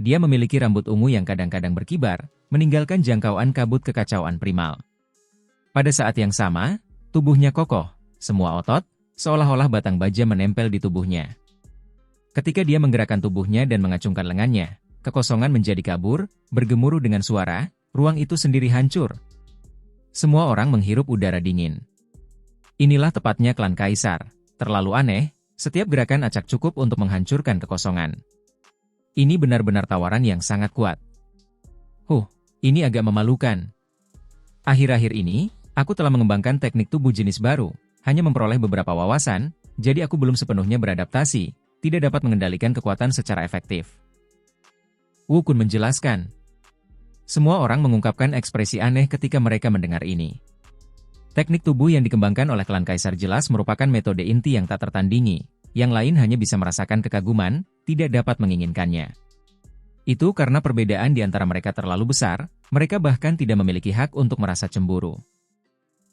A: Dia memiliki rambut ungu yang kadang-kadang berkibar, meninggalkan jangkauan kabut kekacauan primal. Pada saat yang sama, tubuhnya kokoh, semua otot, seolah-olah batang baja menempel di tubuhnya. Ketika dia menggerakkan tubuhnya dan mengacungkan lengannya, kekosongan menjadi kabur, bergemuruh dengan suara, ruang itu sendiri hancur. Semua orang menghirup udara dingin. Inilah tepatnya klan Kaisar. Terlalu aneh, setiap gerakan acak cukup untuk menghancurkan kekosongan. Ini benar-benar tawaran yang sangat kuat. Ini agak memalukan. Akhir-akhir ini, aku telah mengembangkan teknik tubuh jenis baru, hanya memperoleh beberapa wawasan, jadi aku belum sepenuhnya beradaptasi, tidak dapat mengendalikan kekuatan secara efektif. Wu Kun menjelaskan. Semua orang mengungkapkan ekspresi aneh ketika mereka mendengar ini. Teknik tubuh yang dikembangkan oleh klan Kaisar jelas merupakan metode inti yang tak tertandingi, yang lain hanya bisa merasakan kekaguman, tidak dapat menginginkannya. Itu karena perbedaan di antara mereka terlalu besar, mereka bahkan tidak memiliki hak untuk merasa cemburu.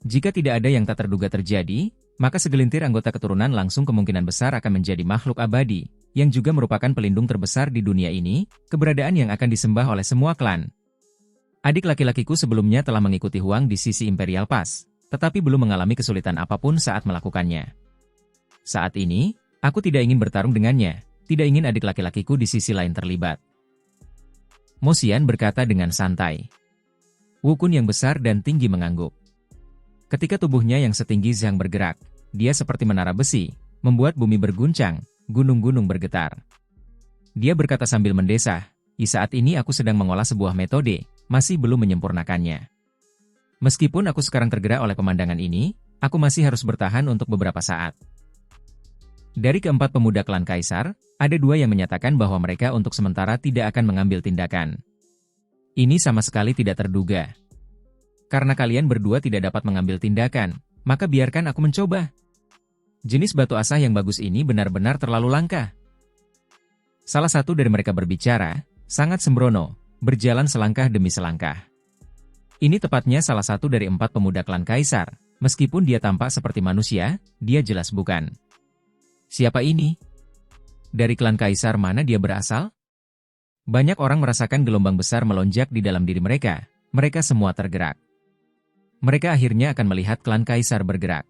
A: Jika tidak ada yang tak terduga terjadi, maka segelintir anggota keturunan langsung kemungkinan besar akan menjadi makhluk abadi, yang juga merupakan pelindung terbesar di dunia ini, keberadaan yang akan disembah oleh semua klan. Adik laki-lakiku sebelumnya telah mengikuti Huang di sisi Imperial Pass, tetapi belum mengalami kesulitan apapun saat melakukannya. Saat ini, aku tidak ingin bertarung dengannya, tidak ingin adik laki-lakiku di sisi lain terlibat. Mo Xian berkata dengan santai. Wu Kun yang besar dan tinggi mengangguk. Ketika tubuhnya yang setinggi Zhang bergerak, dia seperti menara besi, membuat bumi berguncang, gunung-gunung bergetar. Dia berkata sambil mendesah, saat ini aku sedang mengolah sebuah metode, masih belum menyempurnakannya. Meskipun aku sekarang tergerak oleh pemandangan ini, aku masih harus bertahan untuk beberapa saat. Dari keempat pemuda klan Kaisar, ada 2 yang menyatakan bahwa mereka untuk sementara tidak akan mengambil tindakan. Ini sama sekali tidak terduga. Karena kalian berdua tidak dapat mengambil tindakan, maka biarkan aku mencoba. Jenis batu asah yang bagus ini benar-benar terlalu langka. Salah satu dari mereka berbicara, sangat sembrono, berjalan selangkah demi selangkah. Ini tepatnya salah satu dari 4 pemuda klan Kaisar. Meskipun dia tampak seperti manusia, dia jelas bukan. Siapa ini? Dari klan Kaisar mana dia berasal? Banyak orang merasakan gelombang besar melonjak di dalam diri mereka. Mereka semua tergerak. Mereka akhirnya akan melihat klan Kaisar bergerak.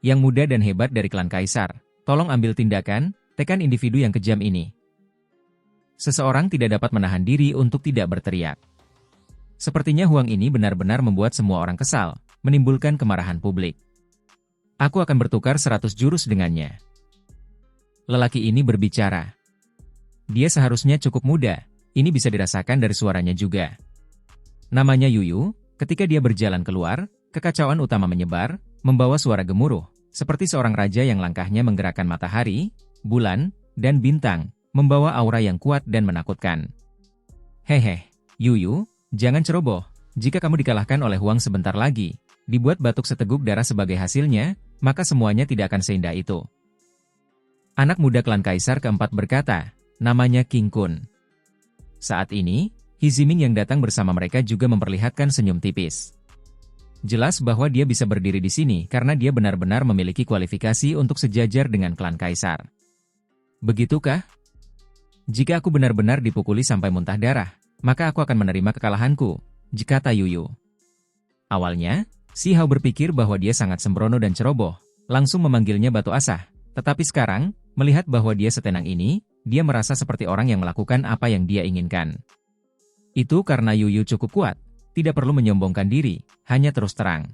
A: Yang muda dan hebat dari klan Kaisar, tolong ambil tindakan, tekan individu yang kejam ini. Seseorang tidak dapat menahan diri untuk tidak berteriak. Sepertinya Huang ini benar-benar membuat semua orang kesal, menimbulkan kemarahan publik. Aku akan bertukar 100 jurus dengannya. Lelaki ini berbicara. Dia seharusnya cukup muda, ini bisa dirasakan dari suaranya juga. Namanya Yuyu, ketika dia berjalan keluar, kekacauan utama menyebar, membawa suara gemuruh, seperti seorang raja yang langkahnya menggerakkan matahari, bulan, dan bintang, membawa aura yang kuat dan menakutkan. Hehe, Yuyu, jangan ceroboh, jika kamu dikalahkan oleh Huang sebentar lagi, dibuat batuk seteguk darah sebagai hasilnya, maka semuanya tidak akan seindah itu. Anak muda klan Kaisar keempat berkata, namanya King Kun. Saat ini, Hiziming yang datang bersama mereka juga memperlihatkan senyum tipis. Jelas bahwa dia bisa berdiri di sini karena dia benar-benar memiliki kualifikasi untuk sejajar dengan klan Kaisar. Begitukah? Jika aku benar-benar dipukuli sampai muntah darah, maka aku akan menerima kekalahanku, kata Yuyu. Awalnya, Si Hao berpikir bahwa dia sangat sembrono dan ceroboh, langsung memanggilnya batu asah. Tetapi sekarang, melihat bahwa dia setenang ini, dia merasa seperti orang yang melakukan apa yang dia inginkan. Itu karena Yuyu cukup kuat, tidak perlu menyombongkan diri, hanya terus terang.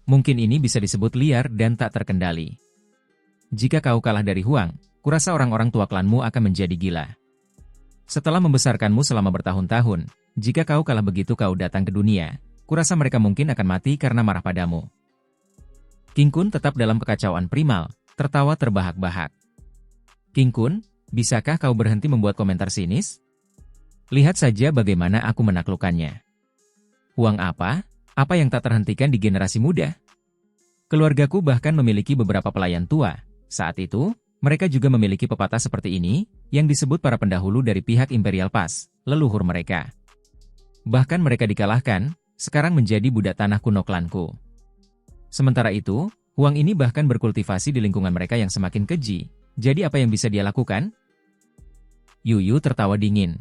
A: Mungkin ini bisa disebut liar dan tak terkendali. Jika kau kalah dari Huang, kurasa orang-orang tua klanmu akan menjadi gila. Setelah membesarkanmu selama bertahun-tahun, jika kau kalah begitu kau datang ke dunia, kurasa mereka mungkin akan mati karena marah padamu. King Kun tetap dalam kekacauan primal, tertawa terbahak-bahak. King Kun, bisakah kau berhenti membuat komentar sinis? Lihat saja bagaimana aku menaklukkannya. Huang apa? Apa yang tak terhentikan di generasi muda? Keluargaku bahkan memiliki beberapa pelayan tua. Saat itu, mereka juga memiliki pepatah seperti ini, yang disebut para pendahulu dari pihak Imperial Pass, leluhur mereka. Bahkan mereka dikalahkan, sekarang menjadi budak tanah kuno klanku. Sementara itu, Huang ini bahkan berkultivasi di lingkungan mereka yang semakin keji. Jadi apa yang bisa dia lakukan? Yuyu tertawa dingin.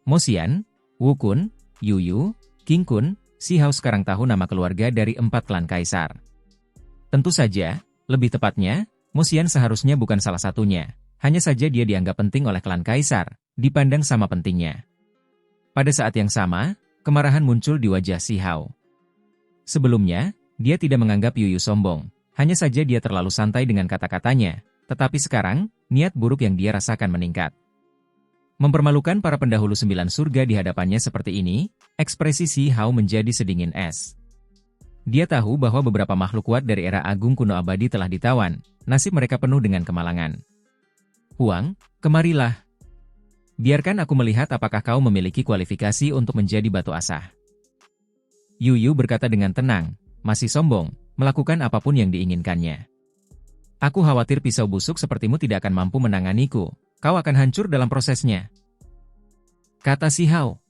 A: Mo Xian, Wu Kun, Yuyu, King Kun, Si Hao sekarang tahu nama keluarga dari 4 klan Kaisar. Tentu saja, lebih tepatnya, Mo Xian seharusnya bukan salah satunya. Hanya saja dia dianggap penting oleh klan Kaisar, dipandang sama pentingnya. Pada saat yang sama, kemarahan muncul di wajah Si Hao. Sebelumnya, dia tidak menganggap Yuyu sombong, hanya saja dia terlalu santai dengan kata-katanya, tetapi sekarang, niat buruk yang dia rasakan meningkat. Mempermalukan para pendahulu 9 surga di hadapannya seperti ini, ekspresi Si Hao menjadi sedingin es. Dia tahu bahwa beberapa makhluk kuat dari era agung kuno abadi telah ditawan, nasib mereka penuh dengan kemalangan. Huang, kemarilah. Biarkan aku melihat apakah kau memiliki kualifikasi untuk menjadi batu asah. Yuyu berkata dengan tenang, masih sombong, melakukan apapun yang diinginkannya. Aku khawatir pisau busuk sepertimu tidak akan mampu menanganiku, kau akan hancur dalam prosesnya. Kata Si Hao.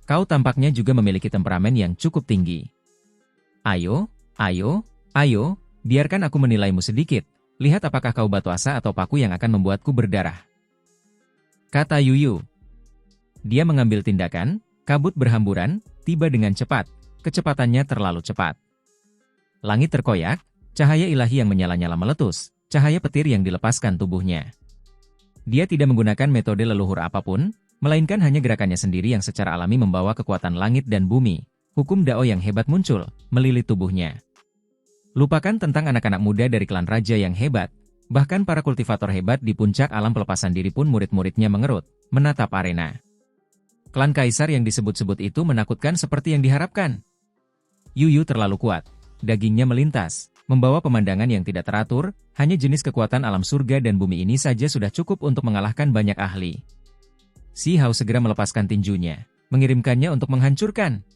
A: Kau tampaknya juga memiliki temperamen yang cukup tinggi. Ayo, biarkan aku menilaimu sedikit, lihat apakah kau batu asa atau paku yang akan membuatku berdarah. Kata Yuyu. Dia mengambil tindakan, kabut berhamburan, tiba dengan cepat, kecepatannya terlalu cepat. Langit terkoyak, cahaya ilahi yang menyala-nyala meletus, cahaya petir yang dilepaskan tubuhnya. Dia tidak menggunakan metode leluhur apapun, melainkan hanya gerakannya sendiri yang secara alami membawa kekuatan langit dan bumi. Hukum Dao yang hebat muncul, melilit tubuhnya. Lupakan tentang anak-anak muda dari klan raja yang hebat, bahkan para kultivator hebat di puncak alam pelepasan diri pun murid-muridnya mengerut, menatap arena. Klan Kaisar yang disebut-sebut itu menakutkan seperti yang diharapkan. Yuyu terlalu kuat, dagingnya melintas, membawa pemandangan yang tidak teratur, hanya jenis kekuatan alam surga dan bumi ini saja sudah cukup untuk mengalahkan banyak ahli. Si Hao segera melepaskan tinjunya, mengirimkannya untuk menghancurkan.